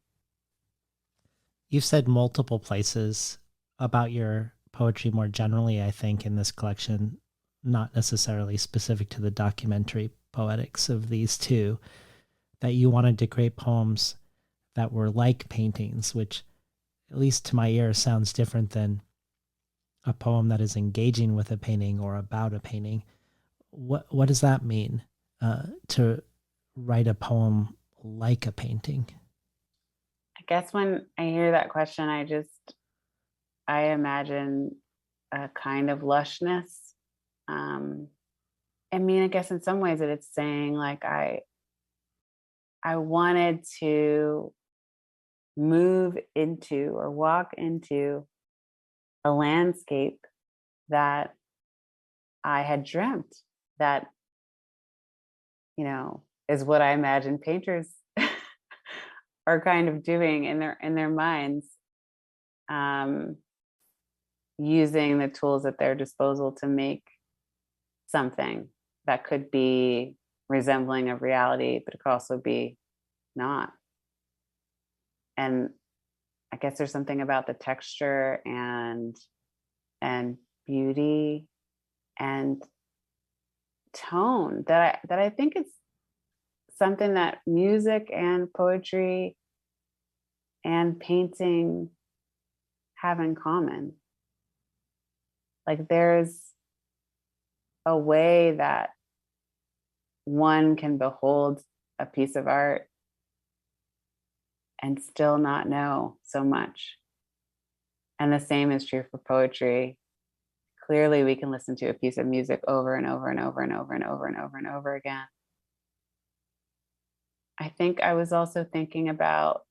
S1: You've said multiple places about your poetry more generally, I think, in this collection, not necessarily specific to the documentary poetics of these two, that you wanted to create poems that were like paintings, which, at least to my ear, sounds different than a poem that is engaging with a painting or about a painting. What does that mean, to write a poem like a painting?
S2: I guess when I hear that question, I imagine a kind of lushness. I guess in some ways it's saying like I wanted to move into or walk into a landscape that I had dreamt that, is what I imagine painters are kind of doing in their minds, using the tools at their disposal to make something that could be resembling of reality, but it could also be not. And I guess there's something about the texture and beauty and tone that I think it's something that music and poetry and painting have in common. Like there's a way that one can behold a piece of art and still not know so much. And the same is true for poetry. Clearly, we can listen to a piece of music over and over and over and over and over and over and over again. I think I was also thinking about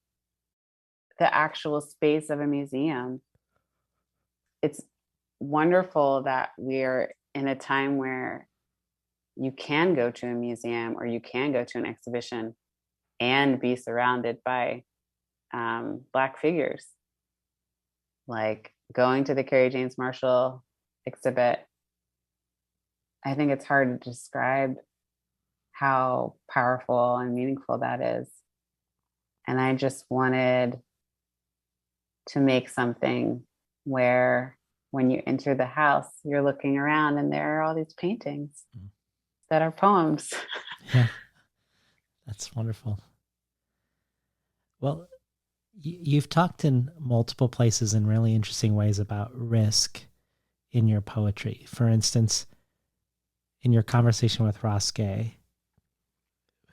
S2: the actual space of a museum. It's wonderful that we're in a time where you can go to a museum or you can go to an exhibition and be surrounded by Black figures. Like going to the Carrie James Marshall exhibit, I think it's hard to describe how powerful and meaningful that is. And I just wanted to make something where when you enter the house, you're looking around and there are all these paintings that are poems.
S1: Yeah, that's wonderful. Well, you've talked in multiple places in really interesting ways about risk in your poetry. For instance, in your conversation with Ross Gay,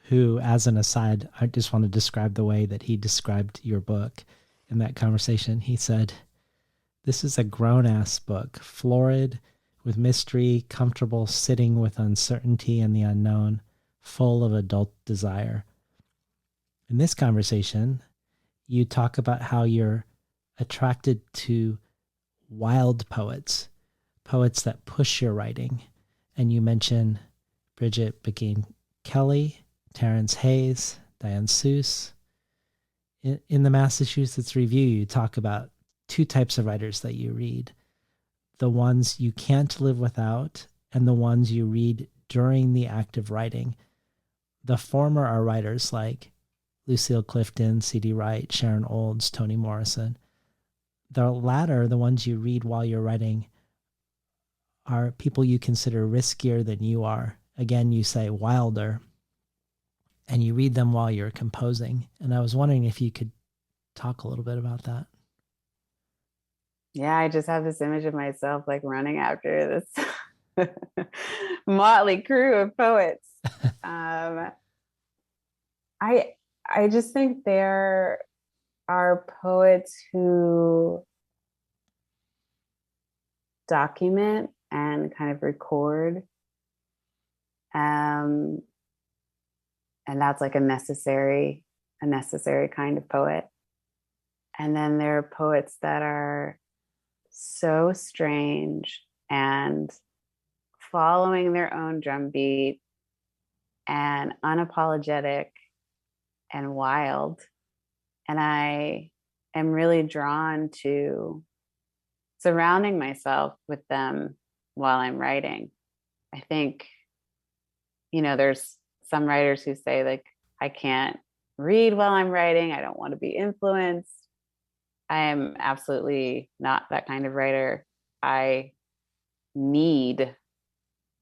S1: who, as an aside, I just want to describe the way that he described your book in that conversation. He said, "This is a grown-ass book, florid with mystery, comfortable sitting with uncertainty and the unknown, full of adult desire." In this conversation, you talk about how you're attracted to wild poets, poets that push your writing. And you mention Bridget McGee Kelly, Terrence Hayes, Diane Seuss. In the Massachusetts Review, you talk about two types of writers that you read: the ones you can't live without and the ones you read during the act of writing. The former are writers like Lucille Clifton, C.D. Wright, Sharon Olds, Toni Morrison. The latter, the ones you read while you're writing, are people you consider riskier than you are. Again, you say wilder, and you read them while you're composing. And I was wondering if you could talk a little bit about that.
S2: Yeah, I just have this image of myself like running after this motley crew of poets. I just think there are poets who document and kind of record, and that's like a necessary kind of poet. And then there are poets that are so strange and following their own drumbeat and unapologetic and wild. And I am really drawn to surrounding myself with them while I'm writing. I think, there's some writers who say, like, I can't read while I'm writing. I don't want to be influenced. I am absolutely not that kind of writer. I need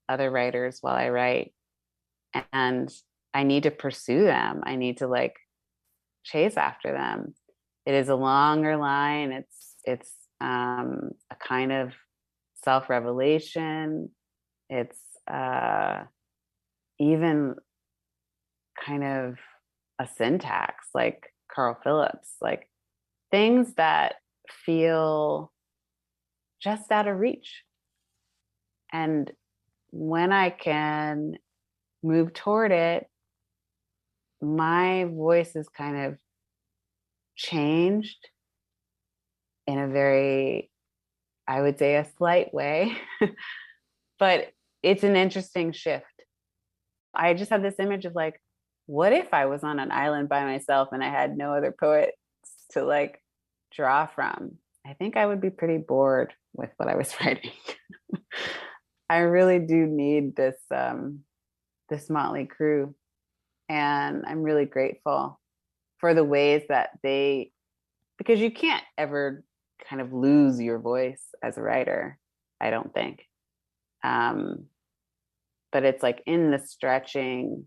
S2: other writers while I write, and I need to pursue them. I need to like chase after them. It is a longer line. It's a kind of self-revelation. It's even kind of a syntax like Carl Phillips, like things that feel just out of reach. And when I can move toward it, my voice is kind of changed in a very, I would say, a slight way, but it's an interesting shift. I just have this image of like, what if I was on an island by myself and I had no other poets to like draw from? I think I would be pretty bored with what I was writing. I really do need this this motley crew, and I'm really grateful for the ways that because you can't ever kind of lose your voice as a writer, I don't think. But it's like in the stretching,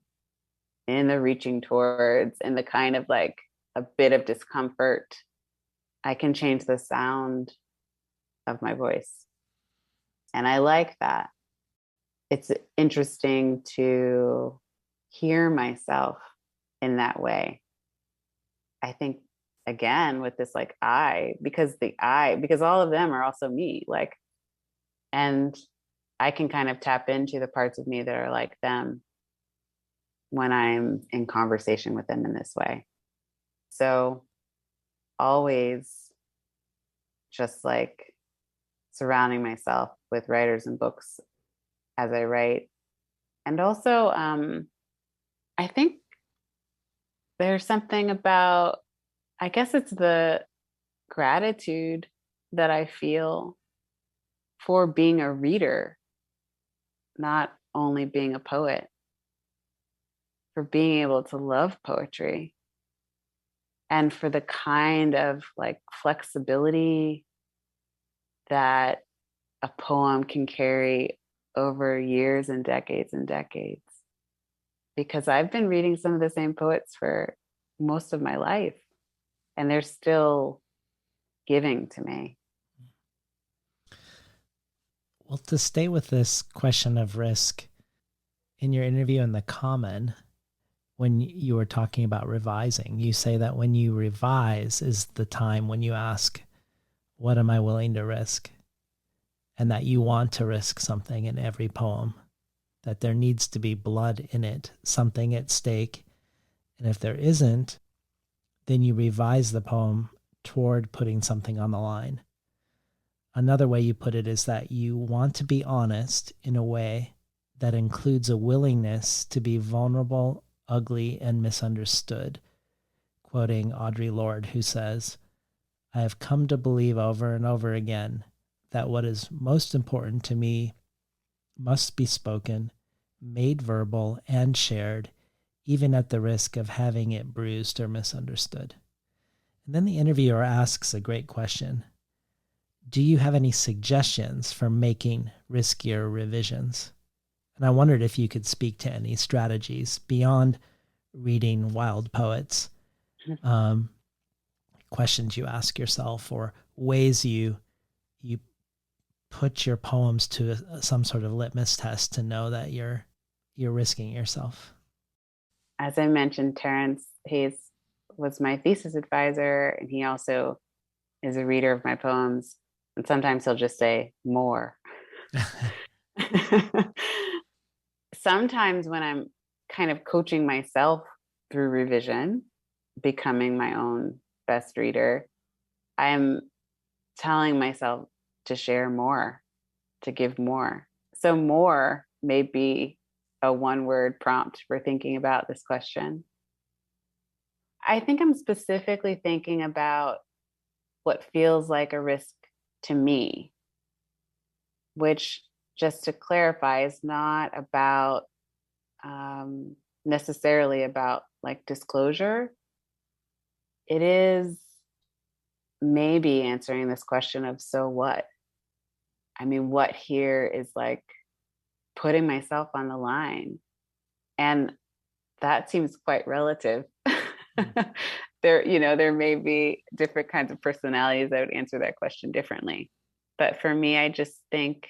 S2: in the reaching towards, in the kind of like a bit of discomfort, I can change the sound of my voice. And I like that. It's interesting to hear myself in that way. I think, again, with this like because all of them are also me, like, and I can kind of tap into the parts of me that are like them. when I'm in conversation with them in this way. So always just like surrounding myself with writers and books as I write. And also, I think there's something about, I guess it's the gratitude that I feel for being a reader, not only being a poet, for being able to love poetry and for the kind of like flexibility that a poem can carry over years and decades and decades. Because I've been reading some of the same poets for most of my life, and they're still giving to me.
S1: Well, to stay with this question of risk, in your interview in The Common, when you were talking about revising, you say that when you revise is the time when you ask, what am I willing to risk? And that you want to risk something in every poem, that there needs to be blood in it, something at stake. And if there isn't, then you revise the poem toward putting something on the line. Another way you put it is that you want to be honest in a way that includes a willingness to be vulnerable, ugly, and misunderstood. Quoting Audre Lorde, who says, I have come to believe over and over again that what is most important to me must be spoken, made verbal, and shared, even at the risk of having it bruised or misunderstood. And then the interviewer asks a great question. Do you have any suggestions for making riskier revisions? And I wondered if you could speak to any strategies beyond reading wild poets, questions you ask yourself, or ways you put your poems to some sort of litmus test to know that you're risking yourself.
S2: As I mentioned, Terrence Hayes was my thesis advisor, and he also is a reader of my poems. And sometimes he'll just say more. Sometimes when I'm kind of coaching myself through revision, becoming my own best reader, I'm telling myself to share more, to give more. So more may be a one-word prompt for thinking about this question. I think I'm specifically thinking about what feels like a risk to me, which, just to clarify, is not about necessarily about like disclosure. It is maybe answering this question of, so what? I mean, what here is like putting myself on the line? And that seems quite relative. There may be different kinds of personalities that would answer that question differently. But for me, I just think,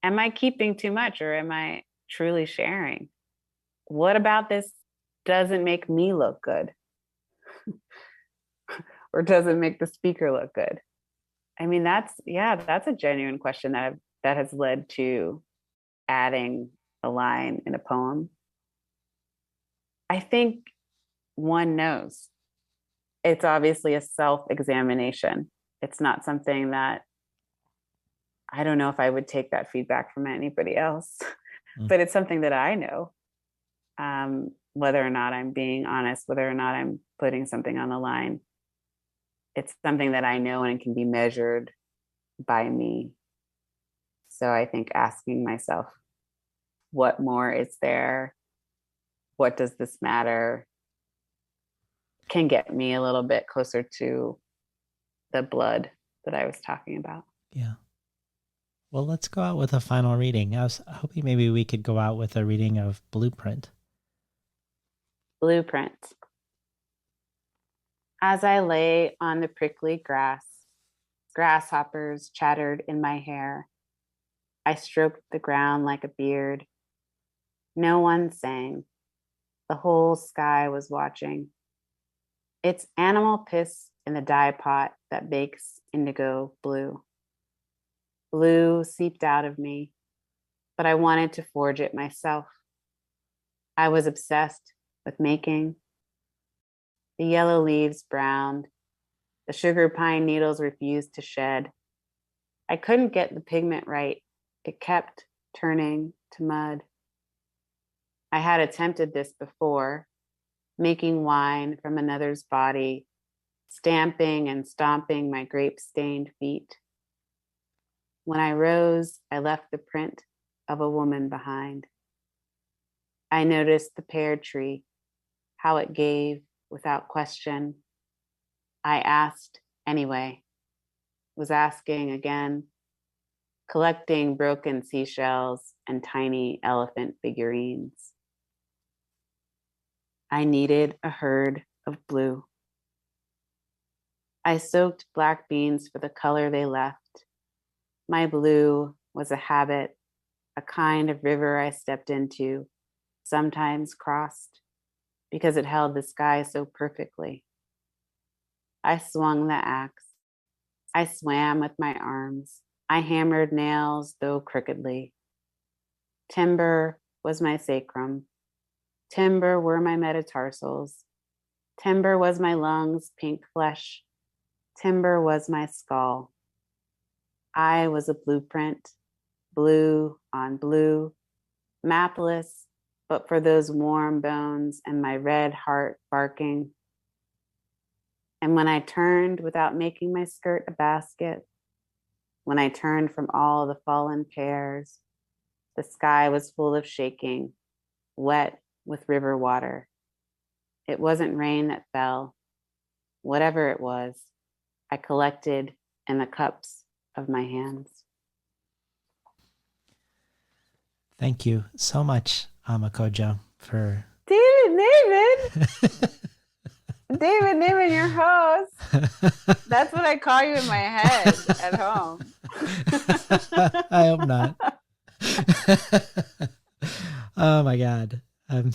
S2: am I keeping too much, or am I truly sharing? What about this doesn't make me look good? Or doesn't make the speaker look good? I mean, that's a genuine question that has led to adding a line in a poem. I think one knows. It's obviously a self-examination. It's not something that, I don't know if I would take that feedback from anybody else, but it's something that I know, whether or not I'm being honest, whether or not I'm putting something on the line. It's something that I know and it can be measured by me. So I think asking myself, what more is there? What does this matter? Can get me a little bit closer to the blood that I was talking about.
S1: Yeah. Well, let's go out with a final reading. I was hoping maybe we could go out with a reading of Blueprint.
S2: Blueprint. As I lay on the prickly grass, grasshoppers chattered in my hair. I stroked the ground like a beard. No one sang. The whole sky was watching. It's animal piss in the dye pot that bakes indigo blue. Blue seeped out of me, but I wanted to forge it myself. I was obsessed with making. The yellow leaves browned. The sugar pine needles refused to shed. I couldn't get the pigment right. It kept turning to mud. I had attempted this before, making wine from another's body, stamping and stomping my grape-stained feet. When I rose, I left the print of a woman behind. I noticed the pear tree, how it gave without question. I asked anyway, was asking again, collecting broken seashells and tiny elephant figurines. I needed a herd of blue. I soaked black beans for the color they left. My blue was a habit, a kind of river I stepped into, sometimes crossed, because it held the sky so perfectly. I swung the axe. I swam with my arms. I hammered nails, though crookedly. Timber was my sacrum. Timber were my metatarsals. Timber was my lungs, pink flesh. Timber was my skull. I was a blueprint, blue on blue, mapless, but for those warm bones and my red heart barking. And when I turned without making my skirt a basket, when I turned from all the fallen pears, the sky was full of shaking, wet with river water. It wasn't rain that fell. Whatever it was, I collected in the cups of my hands.
S1: Thank you so much, Ama Codjoe, for
S2: David, your host. That's what I call you in my head at home.
S1: I hope not. Oh my God. I'm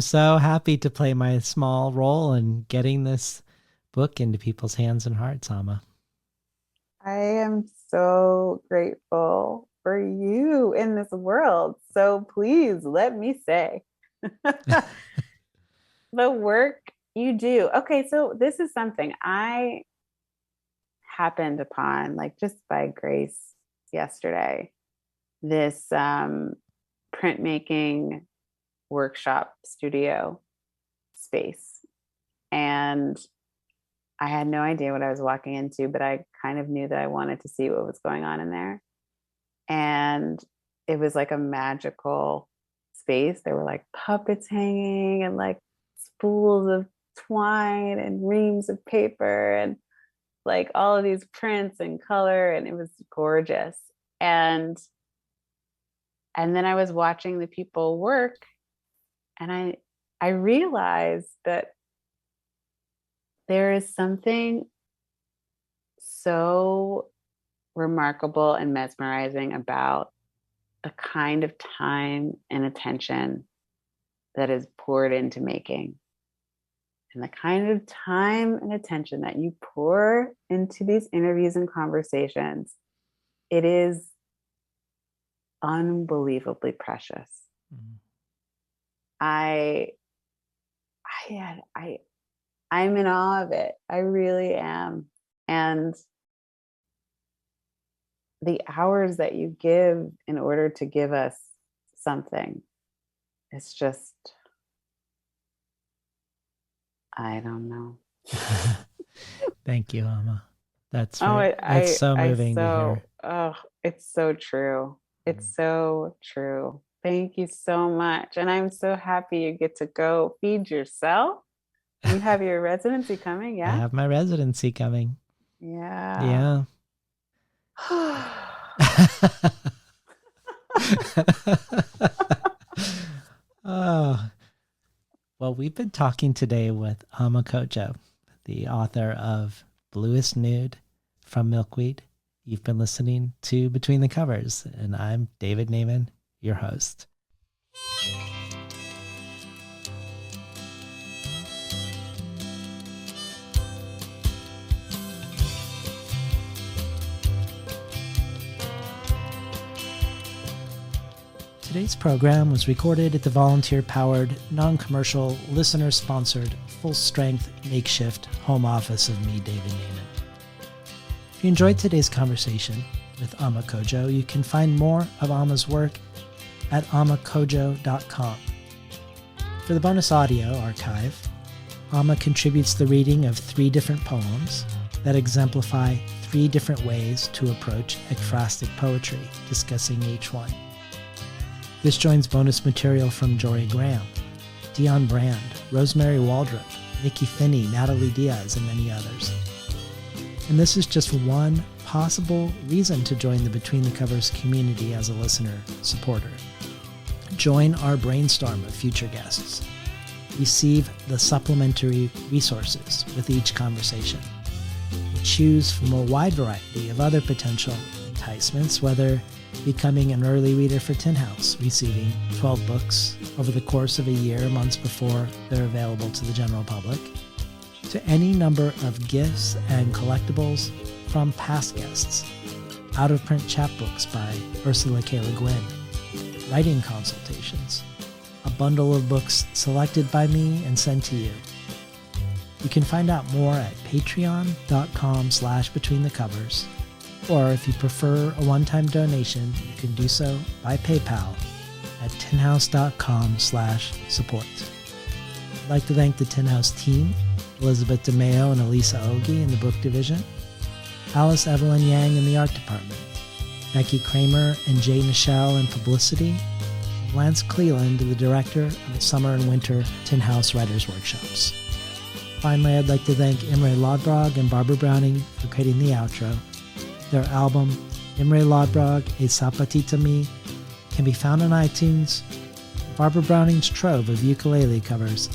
S1: so happy to play my small role in getting this book into people's hands and hearts, Ama.
S2: I am so grateful for you in this world. So please let me say the work you do. Okay, so this is something I happened upon, like just by grace yesterday, this printmaking workshop studio space. And I had no idea what I was walking into, but I kind of knew that I wanted to see what was going on in there. And it was like a magical space. There were like puppets hanging and like spools of twine and reams of paper and like all of these prints and color, and it was gorgeous. And then I was watching the people work, and I realized that there is something so remarkable and mesmerizing about the kind of time and attention that is poured into making. And the kind of time and attention that you pour into these interviews and conversations, it is unbelievably precious. Mm-hmm. I'm in awe of it. I really am. And the hours that you give in order to give us something, it's just, I don't know.
S1: Thank you, Ama. That's so moving to hear.
S2: Oh, it's so true. It's so true. Thank you so much. And I'm so happy you get to go feed yourself. You have your residency coming, yeah?
S1: I have my residency coming.
S2: Yeah.
S1: Oh. Well, we've been talking today with Ama Codjoe, the author of Bluest Nude from Milkweed. You've been listening to Between the Covers, and I'm David Naiman, your host. Today's program was recorded at the volunteer-powered, non-commercial, listener-sponsored, full-strength, makeshift home office of me, David Naiman. If you enjoyed today's conversation with Ama Codjoe, you can find more of Ama's work at amacodjoe.com. For the bonus audio archive, Ama contributes the reading of 3 different poems that exemplify 3 different ways to approach ekphrastic poetry, discussing each one. This joins bonus material from Jory Graham, Dion Brand, Rosemary Waldrop, Nikki Finney, Natalie Diaz, and many others. And this is just one possible reason to join the Between the Covers community as a listener supporter. Join our brainstorm of future guests. Receive the supplementary resources with each conversation. Choose from a wide variety of other potential enticements, whether becoming an early reader for Tin House, receiving 12 books over the course of a year, months before they're available to the general public, to any number of gifts and collectibles from past guests, out-of-print chapbooks by Ursula K. Le Guin, writing consultations, a bundle of books selected by me and sent to you. You can find out more at patreon.com/betweenthecovers, or if you prefer a one-time donation, you can do so by PayPal at tinhouse.com/support. I'd like to thank the Tin House team, Elizabeth DeMeo and Elisa Ogie in the book division, Alice Evelyn Yang in the art department, Becky Kramer and Jay Nichelle in publicity, and Lance Cleland, the director of the summer and winter Tin House Writers Workshops. Finally, I'd like to thank Imre Lodbrog and Barbara Browning for creating the outro. Their album, Imre Lodbrog E Sapatita Me, can be found on iTunes. Barbara Browning's trove of ukulele covers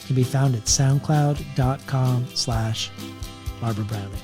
S1: can be found at soundcloud.com/Barbara Browning.